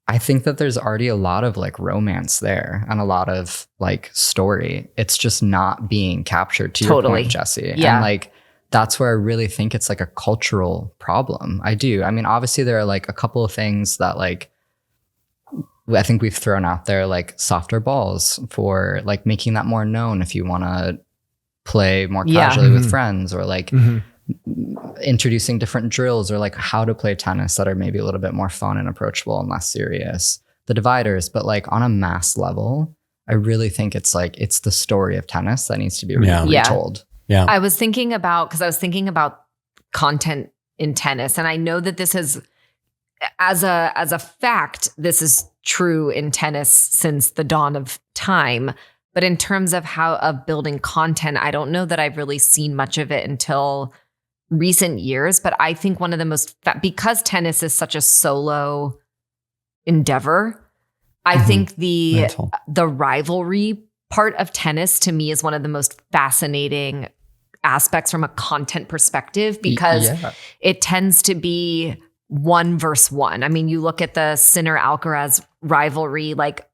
I think that there's already a lot of like romance there and a lot of like story. It's just not being captured to your point, Jesse. Yeah. And like, that's where I really think it's like a cultural problem. I do. I mean, obviously there are like a couple of things that like, I think we've thrown out there, like softer balls for like making that more known if you want to play more casually with friends, or like introducing different drills, or like how to play tennis that are maybe a little bit more fun and approachable and less serious. The dividers, but like on a mass level, I really think it's like, it's the story of tennis that needs to be retold. Yeah. I was thinking about content in tennis, and I know that this is, as a fact, this is true in tennis since the dawn of time. But in terms of building content, I don't know that I've really seen much of it until recent years. But I think one of the most, because tennis is such a solo endeavor, I think the rivalry part of tennis to me is one of the most fascinating aspects from a content perspective, because it tends to be 1 versus 1. I mean, you look at the Sinner-Alcaraz rivalry, like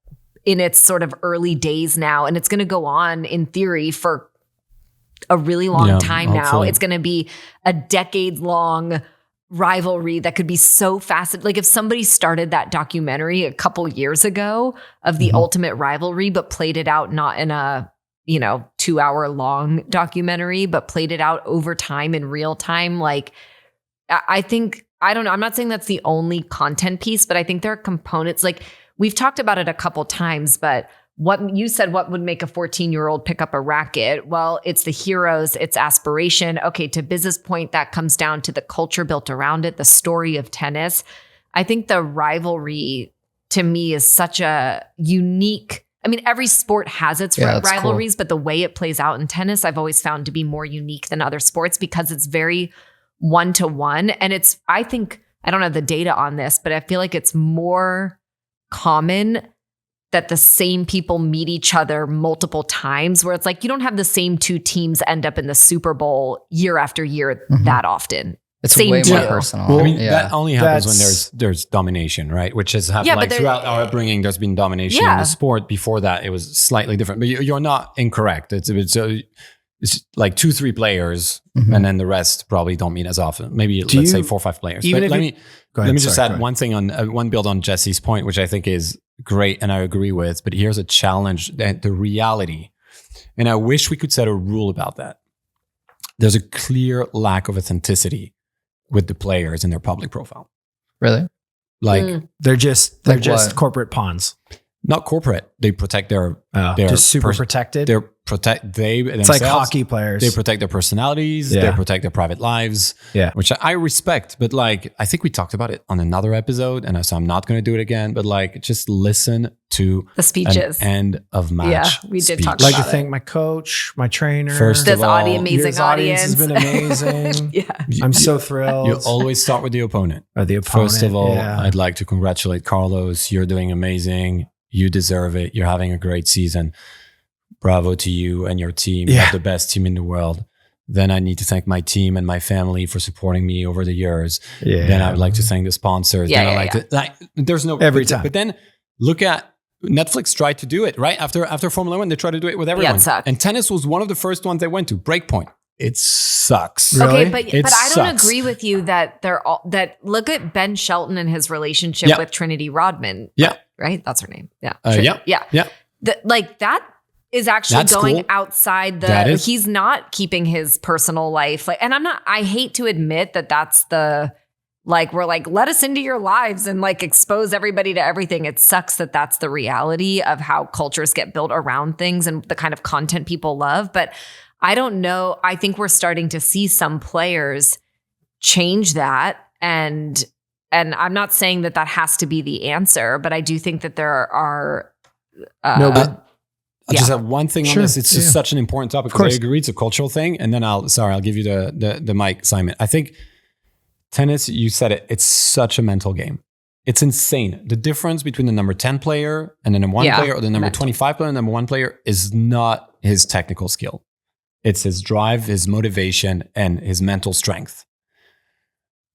in its sort of early days now, and it's going to go on in theory for a really long time now. It's going to be a decade-long rivalry that could be so fascinating. Like if somebody started that documentary a couple years ago of the ultimate rivalry, but played it out not in a 2-hour long documentary, but played it out over time in real time. Like I think, I don't know, I'm not saying that's the only content piece, but I think there are components, like we've talked about it a couple times, but what you said, what would make a 14-year-old pick up a racket? Well, it's the heroes, it's aspiration. Okay, to Biz's point, that comes down to the culture built around it, the story of tennis. I think the rivalry to me is such a unique, I mean, every sport has its rivalries, but the way it plays out in tennis, I've always found to be more unique than other sports because it's very one-to-one. And it's, I think, I don't have the data on this, but I feel like it's more common that the same people meet each other multiple times, where it's like you don't have the same 2 teams end up in the Super Bowl year after year that often. It's same way deal. more personal. Well, I mean, that only happens when there's domination, right? Which has happened like throughout our upbringing. There's been domination in the sport. Before that, it was slightly different. But you're not incorrect. It's like 2-3 players, and then the rest probably don't meet as often. Maybe let's say 4 or 5 players. But let me just add one thing on one build on Jesse's point, which I think is great and I agree with. But here's a challenge: that the reality, and I wish we could set a rule about that. There's a clear lack of authenticity with the players in their public profile. Really? Like they're just what? corporate pawns. Not corporate. They protect their just super protected. It's like hockey players. They protect their personalities. They protect their private lives. Yeah, which I respect. But like, I think we talked about it on another episode, and so I'm not going to do it again. But like, just listen to the speeches. An end of match. Yeah, we did talk about it. Like to thank my coach, my trainer. First this of all, amazing audience has been amazing. I'm so thrilled. You always start with the opponent. First of all, I'd like to congratulate Carlos. You're doing amazing. You deserve it. You're having a great season. Bravo to you and your team. You have the best team in the world. Then I need to thank my team and my family for supporting me over the years. Then I would like to thank the sponsors. There's no every time. But then look at Netflix tried to do it right after Formula 1. They tried to do it with everyone. Yeah, it sucked. And tennis was one of the first ones they went to. Breakpoint. It sucks. Really? Okay, but I don't agree with you that they're all that. Look at Ben Shelton and his relationship with Trinity Rodman. Yeah. Right? That's her name. Yeah. Yeah. Like that is actually That's going cool. outside he's not keeping his personal life. Like, and I hate to admit that that's we're like, let us into your lives and like expose everybody to everything. It sucks that that's the reality of how cultures get built around things and the kind of content people love. But I don't know. I think we're starting to see some players change that. And I'm not saying that has to be the answer, but I do think that there are, No, but I just have one thing on Sure. this. It's just such an important topic because I agree it's a cultural thing. And then I'll give you the mic, Simon. I think tennis, you said it, it's such a mental game. It's insane. The difference between the number 10 player and the number 1 player or the number 25 player and the number 1 player is not his technical skill. It's his drive, his motivation, and his mental strength.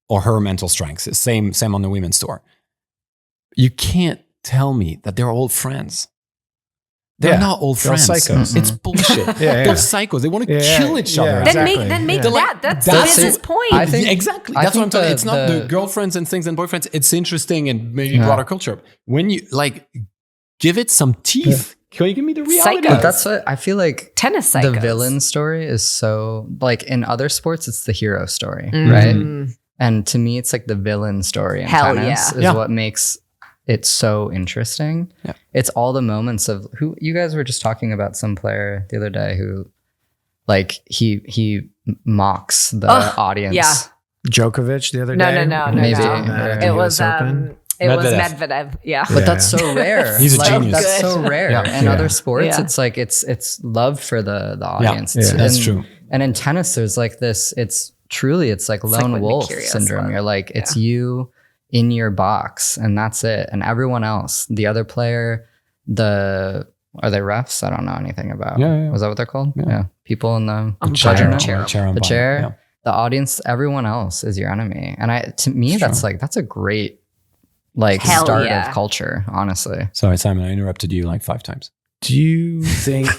Or her mental strength. Same on the women's tour. You can't tell me that they're old friends. They're not old friends. Psychos. It's bullshit. They're psychos. They want to kill each other. Then make that. That's his point. I think exactly. That's what I'm talking. It's not the girlfriends and things and boyfriends. It's interesting and maybe broader culture. When you like, give it some teeth. Can you give me the reality? Psychos. That's what I feel like. Tennis psychos. The villain story is so like in other sports, it's the hero story, right? And to me, it's like the villain story in tennis is what makes it so interesting. Yeah. It's all the moments of who you guys were just talking about some player the other day who like he mocks the audience. Yeah. Djokovic the other day. No. Maybe it was Medvedev. Yeah. But that's so rare. He's a genius. That's so rare. In other sports, it's like it's love for the audience. That's true. And in tennis, there's like this, it's like lone wolf syndrome. You're like, it's you in your box and that's it. And everyone else, the other player, are they refs? I don't know anything about. Yeah. Was that what they're called? Yeah. People in the chair. The audience, everyone else is your enemy. And to me, that's a great start of culture, honestly. Sorry, Simon, I interrupted you like 5 times. Do you think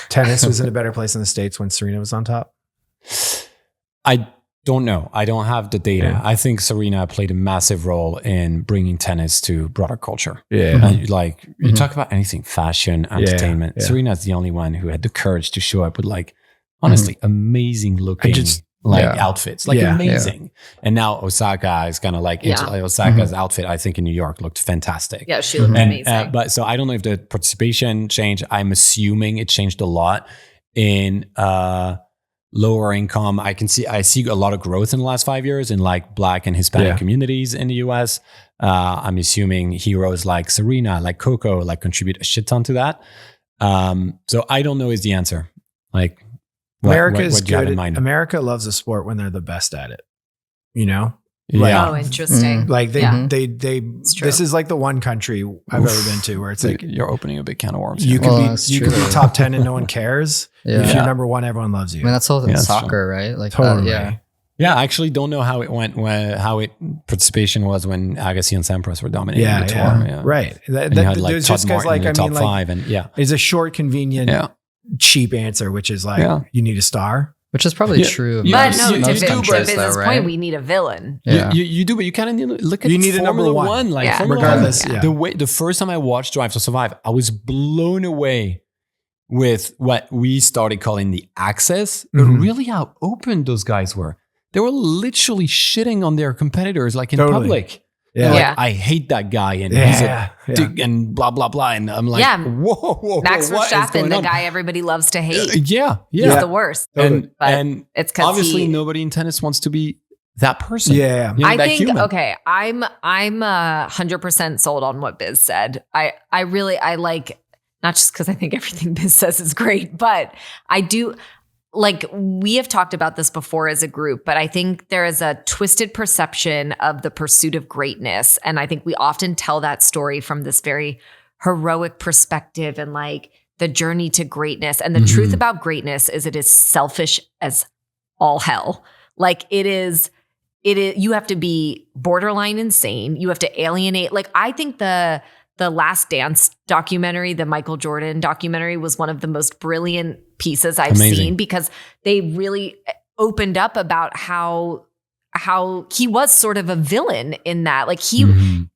tennis was in a better place in the States when Serena was on top? I don't know. I don't have the data. Yeah. I think Serena played a massive role in bringing tennis to broader culture. Yeah. You talk about anything, fashion, entertainment. Yeah. Serena's the only one who had the courage to show up with honestly, amazing looking outfits. Amazing. Yeah. And now Osaka is kind of Osaka's outfit, I think in New York looked fantastic. Yeah, she looked amazing. But so I don't know if the participation changed. I'm assuming it changed a lot in lower income. I see a lot of growth in the last 5 years in Black and Hispanic communities in the US. I'm assuming heroes like Serena, like Coco, contribute a shit ton to that. So I don't know is the answer. America is good. America loves a sport when they're the best at it. You know? Oh, interesting. They this is like the one country I've ever been to where it's like you're opening a big can of worms. You could be top 10 and no one cares. If you're number 1, everyone loves you. I mean, that's all in soccer, right? Totally. Yeah, I actually don't know how it went, participation was when Agassi and Sampras were dominating the tour. Yeah. Right. And you had Todd Martin in the top 5 and it's a short, convenient, cheap answer, which is you need a star. Which is probably true. But no, to Biz's point, we need a villain. Yeah. You do, but you kind of look at need Formula a number 1. Regardless. The first time I watched Drive to Survive, I was blown away with what we started calling the access, but really how open those guys were. They were literally shitting on their competitors in public. Yeah. I hate that guy and he's a dick and blah, blah, blah. And I'm like, whoa, Max Verstappen, the guy everybody loves to hate. He's the worst. And it's because obviously nobody in tennis wants to be that person. Yeah. I think, I'm 100% sold on what Biz said. I like, not just because I think everything Biz says is great, but I do... we have talked about this before as a group, but I think there is a twisted perception of the pursuit of greatness. And I think we often tell that story from this very heroic perspective and the journey to greatness. And the truth about greatness is it is selfish as all hell. It is, you have to be borderline insane. You have to alienate. I think the Last Dance documentary, the Michael Jordan documentary, was one of the most brilliant pieces I've seen because they really opened up about how he was sort of a villain in that.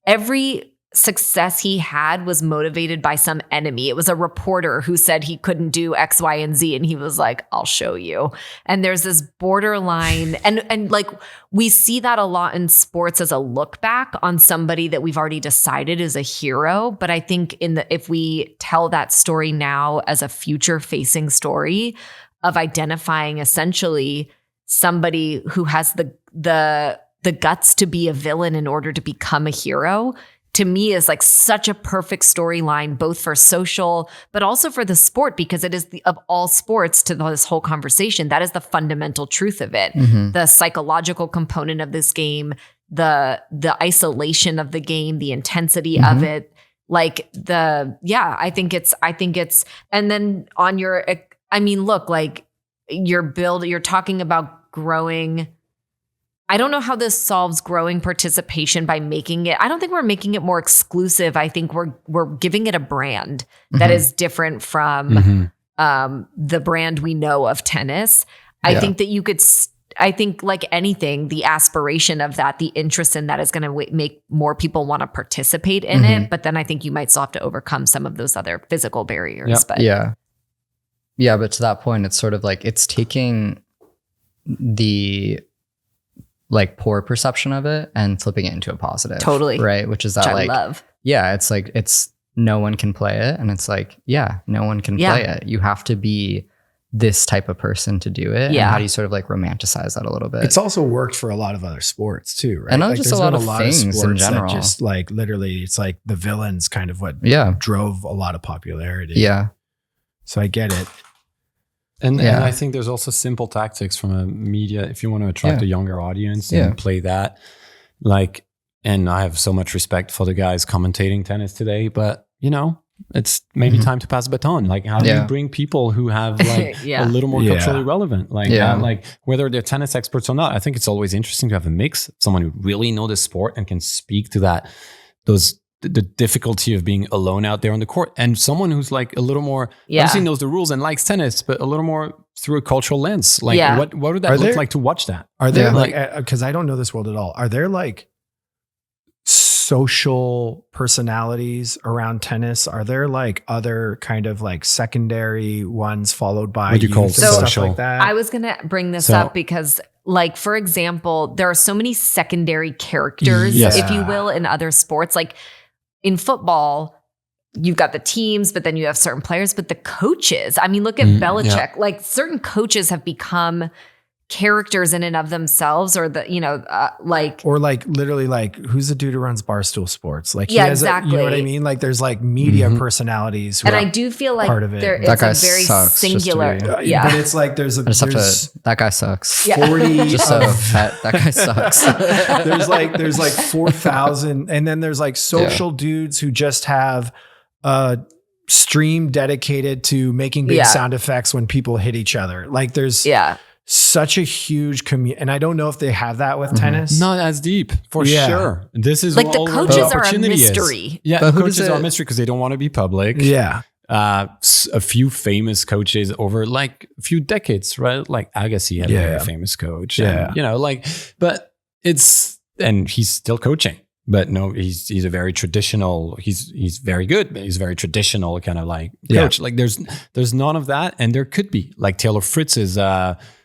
Every success he had was motivated by some enemy. It was a reporter who said he couldn't do X, Y, and Z. And he was like, I'll show you. And there's this borderline. And like, we see that a lot in sports as a look back on somebody that we've already decided is a hero. But I think if we tell that story now as a future facing story of identifying essentially somebody who has the guts to be a villain in order to become a hero, to me is like such a perfect storyline, both for social, but also for the sport, because it is of all sports to this whole conversation, that is the fundamental truth of it. The psychological component of this game, the isolation of the game, the intensity of it, like I think it's, and then on your, I mean, look, like you're talking about growing. I don't know how this solves growing participation by making it. I don't think we're making it more exclusive. I think we're giving it a brand that is different from the brand we know of tennis. I think that you could. I think like anything, the aspiration of that, the interest in that is going to make more people want to participate in it. But then I think you might still have to overcome some of those other physical barriers. But yeah. But to that point, it's sort of like it's taking the like poor perception of it and flipping it into a positive. Totally. Right. Which is that like, I love. Yeah. It's like, it's no one can play it. And it's like, yeah, no one can play it. You have to be this type of person to do it. Yeah. And how do you sort of like romanticize that a little bit? It's also worked for a lot of other sports too, right? And not like just a lot of things in general. Just like literally, it's like the villains kind of what drove a lot of popularity. Yeah. So I get it. And I think there's also simple tactics from a media, if you want to attract a younger audience and play that. Like, and I have so much respect for the guys commentating tennis today, but you know, it's maybe time to pass the baton. Like, how do you bring people who have like a little more culturally relevant? Like, like whether they're tennis experts or not, I think it's always interesting to have a mix. Someone who really knows the sport and can speak to that, the difficulty of being alone out there on the court, and someone who's like a little more obviously knows the rules and likes tennis, but a little more through a cultural lens. Like what would that look like to watch that? Are there like, because I don't know this world at all, are there like social personalities around tennis? Are there like other kind of like secondary ones followed by what do you call social? Stuff like that? I was going to bring this up because like, for example, there are so many secondary characters, if you will, in other sports. Like in football, you've got the teams, but then you have certain players, but the coaches, I mean, look at Belichick, like certain coaches have become characters in and of themselves, or the, you know, or like literally like, who's the dude who runs Barstool Sports? Like, he has exactly. You know what I mean? Like there's like media personalities. Who and I do feel like part of it. It's a very singular. But it's like, that guy sucks. 40. Just so that guy sucks. there's like 4,000. And then there's like social dudes who just have a stream dedicated to making big sound effects when people hit each other. Like there's such a huge community, and I don't know if they have that with tennis. Not as deep, for sure. This is like the coaches are a mystery. Yeah, the coaches are a mystery because they don't want to be public. Yeah. A few famous coaches over like a few decades, right? Like Agassi had a very famous coach. Yeah. And, you know, like, but and he's still coaching. But no, he's a very traditional. He's very good, but he's a very traditional kind of like coach. Like there's none of that, and there could be like Taylor Fritz's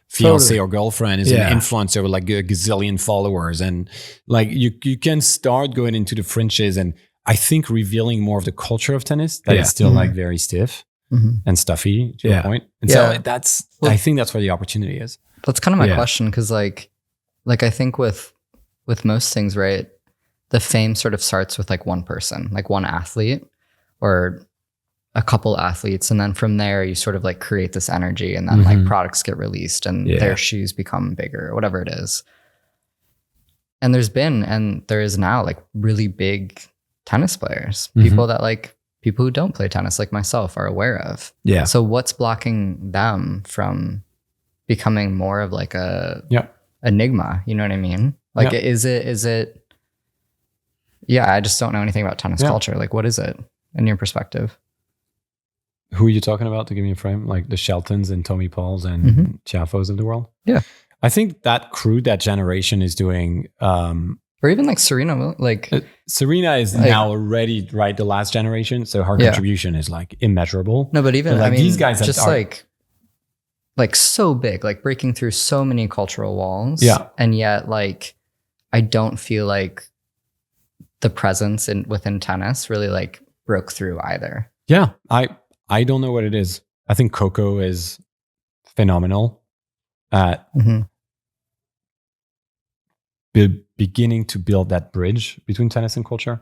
fiance or girlfriend is an influencer with like a gazillion followers, and like you can start going into the fringes, and I think revealing more of the culture of tennis that is still like very stiff and stuffy to a point. And so I think that's where the opportunity is. That's kind of my question, because like I think with most things, right? The fame sort of starts with like one person, like one athlete or a couple athletes. And then from there, you sort of like create this energy, and then like products get released and their shoes become bigger or whatever it is. And there is now like really big tennis players, people who don't play tennis like myself are aware of. Yeah. So what's blocking them from becoming more of like a enigma? You know what I mean? Like, is it, I just don't know anything about tennis culture. Like, what is it in your perspective? Who are you talking about, to give me a frame? Like the Sheltons and Tommy Pauls and Chaffos of the world? Yeah. I think that crew, that generation is doing Or even like Serena, Serena is now already the last generation, so her contribution is like immeasurable. No, but even like these guys just are like so big, like breaking through so many cultural walls. Yeah, and yet like I don't feel like the presence within tennis really like broke through either. Yeah, I don't know what it is. I think Coco is phenomenal at beginning to build that bridge between tennis and culture,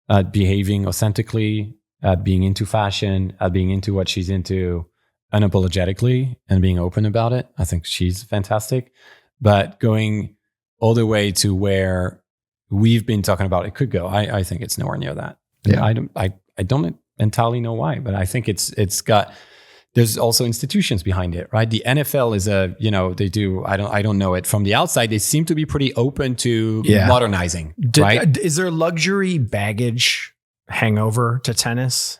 at behaving authentically, at being into fashion, at being into what she's into unapologetically and being open about it. I think she's fantastic. But going all the way to where we've been talking about it could go, I think it's nowhere near that. Yeah. I don't entirely know why, but I think it's got. There's also institutions behind it, right? The NFL is they do. I don't know it from the outside. They seem to be pretty open to modernizing, right? Is there luxury baggage hangover to tennis?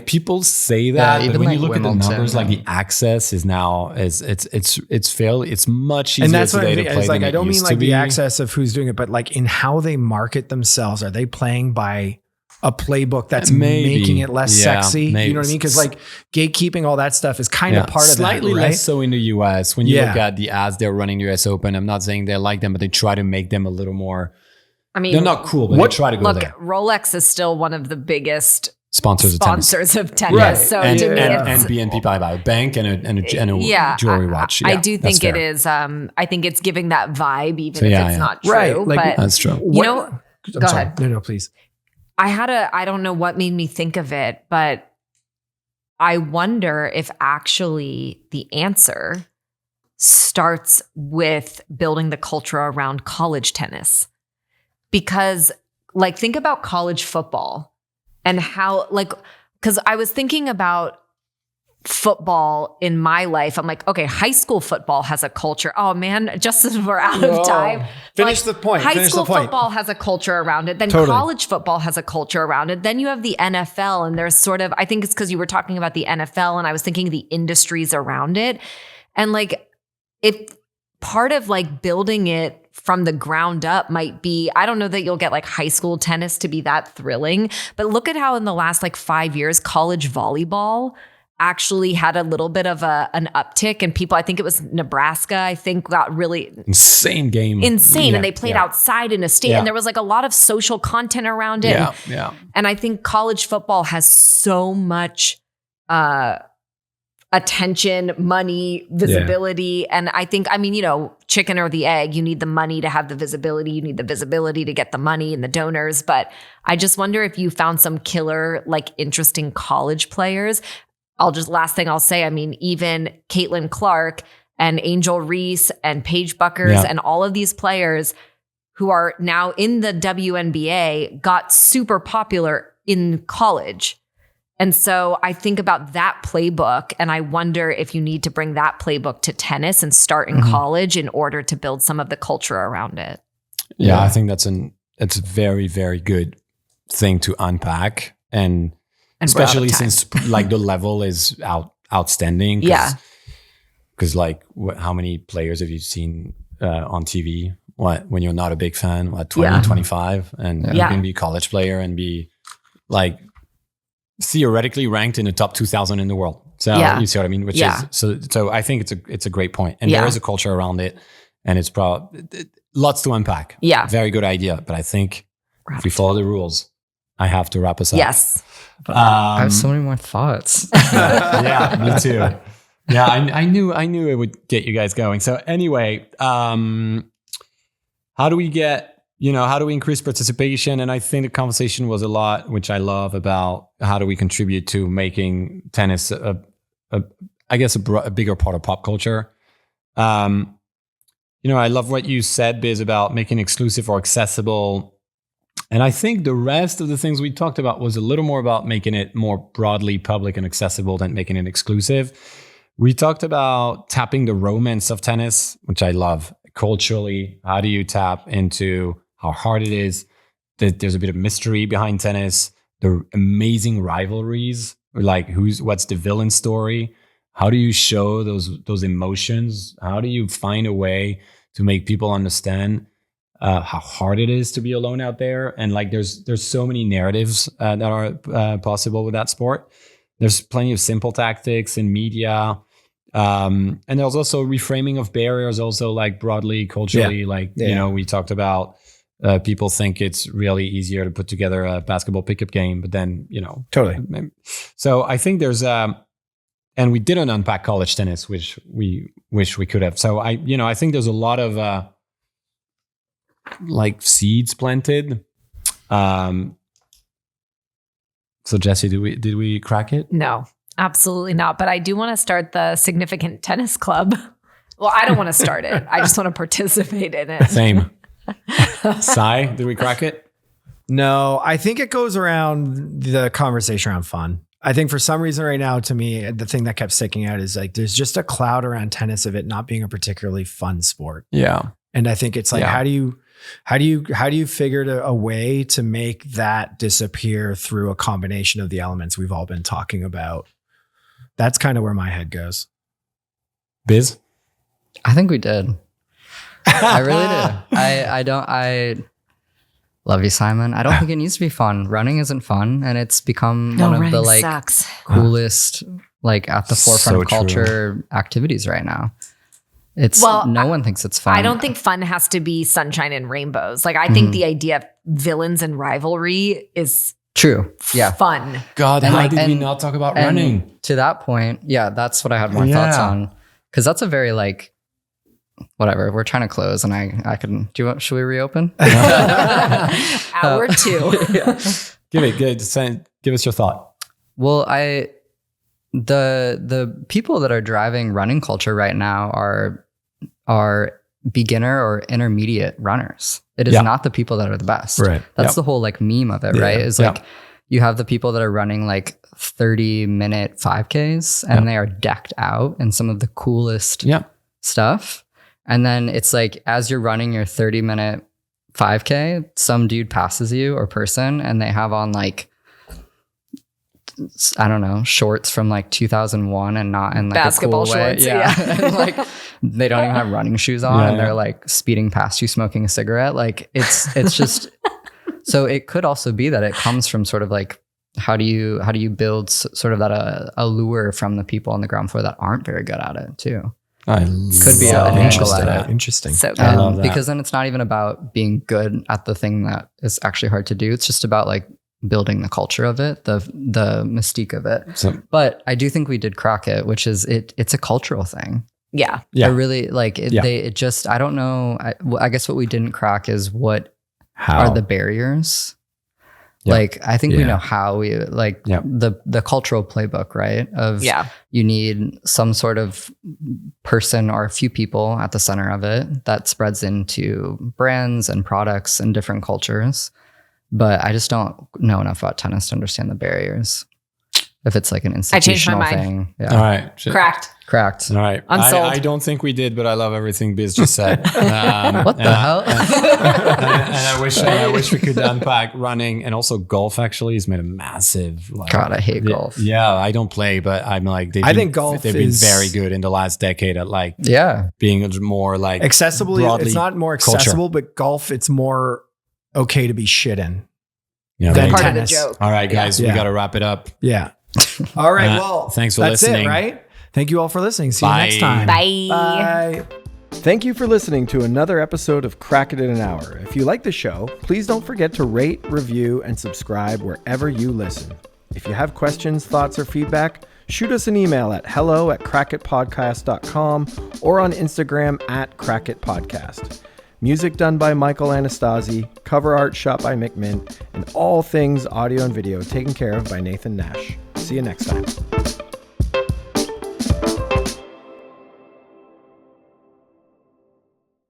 People say that, but when like you look Wimbledon, at the numbers, like the access is now it's much easier. And that's what today I to mean. play It's like than I don't it mean used like to the be. access of who's doing it, but like in how they market themselves. Are they playing by a playbook that's making it less sexy? Maybe. You know what I mean? Because like gatekeeping, all that stuff is kind of part of that, slightly right? less so in the US. When you look at the ads they're running the US Open, I'm not saying they like them, but they try to make them a little more. I mean, they're not cool, but they try to go there. Rolex is still one of the biggest sponsors of tennis. of tennis. Right. So and, to me, and BNP Paribas, a bank and a jewelry watch. I do think it is. I think it's giving that vibe, even if it's not true. Right. Like, but that's true. Go sorry. ahead. No, please. I don't know what made me think of it, but I wonder if actually the answer starts with building the culture around college tennis. Because like, think about college football and how because I was thinking about football in my life. I'm like, okay, high school football has a culture. Oh man, just as we're out of time. Finish the point. High school football has a culture around it. Then college football has a culture around it. Then you have the NFL, and there's sort of, I think it's because you were talking about the NFL and I was thinking the industries around it. And like, if part of like building it from the ground up might be, I don't know that you'll get like high school tennis to be that thrilling, but look at how in the last like 5 years, college volleyball actually had a little bit of an uptick, and people, I think it was Nebraska, I think got really insane game. Insane. And they played outside in a state and there was like a lot of social content around it. Yeah. And I think college football has so much attention, money, visibility. And I think, chicken or the egg, you need the money to have the visibility. You need the visibility to get the money and the donors. But I just wonder if you found some killer, like interesting college players. Last thing I'll say, even Caitlin Clark and Angel Reese and Paige Buckers and all of these players who are now in the WNBA got super popular in college. And so I think about that playbook, and I wonder if you need to bring that playbook to tennis and start in college in order to build some of the culture around it. Yeah, I think it's a very, very good thing to unpack, and especially since like the level is outstanding. Because like how many players have you seen on TV? When you're not a big fan, 20, 25, and you can be a college player and be like theoretically ranked in the top 2,000 in the world. So you see what I mean? Which is so I think it's a great point, and there is a culture around it, and it's probably lots to unpack. Yeah, very good idea. But I think if we follow the rules, I have to wrap us up. Yes. I have so many more thoughts. Yeah, me too. Yeah, I knew it would get you guys going. So anyway, how do we increase participation? And I think the conversation was a lot, which I love, about how do we contribute to making tennis a bigger part of pop culture. I love what you said, Biz, about making exclusive or accessible. And I think the rest of the things we talked about was a little more about making it more broadly public and accessible than making it exclusive. We talked about tapping the romance of tennis, which I love. Culturally, how do you tap into how hard it is? That there's a bit of mystery behind tennis, the amazing rivalries, like what's the villain story? How do you show those emotions? How do you find a way to make people understand how hard it is to be alone out there. And like, there's so many narratives that are possible with that sport. There's plenty of simple tactics in media. And there's also reframing of barriers, also like broadly culturally, we talked about people think it's really easier to put together a basketball pickup game, but then, Totally. So I think there's and we didn't unpack college tennis, which we wish we could have. So I think there's a lot of like seeds planted. So Jesse, did we crack it? No, absolutely not. But I do want to start the Significant Tennis Club. Well, I don't want to start it. I just want to participate in it. Same. Sai, did we crack it? No, I think it goes around the conversation around fun. I think for some reason right now, to me, the thing that kept sticking out is like, there's just a cloud around tennis of it not being a particularly fun sport. Yeah. And I think it's like, how do you figure a way to make that disappear through a combination of the elements we've all been talking about? That's kind of where my head goes. Biz? I think we did. I really do. I love you, Simon. I don't think it needs to be fun. Running isn't fun, and it's become one of the like coolest, like at the forefront of culture activities right now. It's no one thinks it's fun. I don't think fun has to be sunshine and rainbows. Like I think the idea of villains and rivalry is true. Yeah, fun. God, how did we not talk about running? To that point, yeah, that's what I had more thoughts on, because that's a very like. Whatever, we're trying to close, and I can. Should we reopen? Hour 2. Yeah. Give us your thought. Well, the people that are driving running culture right now are beginner or intermediate runners. It is not the people that are the best. Right. That's the whole like meme of it, right? Is like you have the people that are running like 30-minute 5Ks, and they are decked out in some of the coolest stuff. And then it's like, as you're running your 30-minute 5K, some dude passes you or person, and they have on like, I don't know, shorts from like 2001 and not in like basketball a cool way. shorts. Yeah. And like they don't even have running shoes on, and they're like speeding past you smoking a cigarette. Like it's just, so it could also be that it comes from sort of like, how do you build sort of that allure from the people on the ground floor that aren't very good at it too. Could be an angle at it. Interesting. So good. I love that. Because then it's not even about being good at the thing that is actually hard to do. It's just about like building the culture of it, the mystique of it. But I do think we did crack it, which is it's a cultural thing. Yeah. I really like it. It just, I don't know. I guess what we didn't crack is what are the barriers. Like, I think we know how we like the cultural playbook, right? Of you need some sort of person or a few people at the center of it that spreads into brands and products and different cultures. But I just don't know enough about tennis to understand the barriers. If it's like an institutional thing. Yeah. All right. Cracked. All right. Unsold. I don't think we did, but I love everything Biz just said. What the hell? And I wish we could unpack running, and also golf. Actually, has made a massive. Like, God, I hate golf. Yeah, I don't play, but I'm like, I think golf they've been very good in the last decade at like being more like accessible. It's not more accessible, but golf, it's more okay to be shit in. Yeah, than part tennis. of the joke. All right, guys, we got to wrap it up. Yeah. All right. Well, thanks for that's listening. It, right? Thank you all for listening. See you next time. Bye. Bye. Thank you for listening to another episode of Crack It in an Hour. If you like the show, please don't forget to rate, review, and subscribe wherever you listen. If you have questions, thoughts, or feedback, shoot us an email at hello@crackitpodcast.com or on Instagram @crackitpodcast. Music done by Michael Anastasi, cover art shot by Mick Mint, and all things audio and video taken care of by Nathan Nash. See you next time.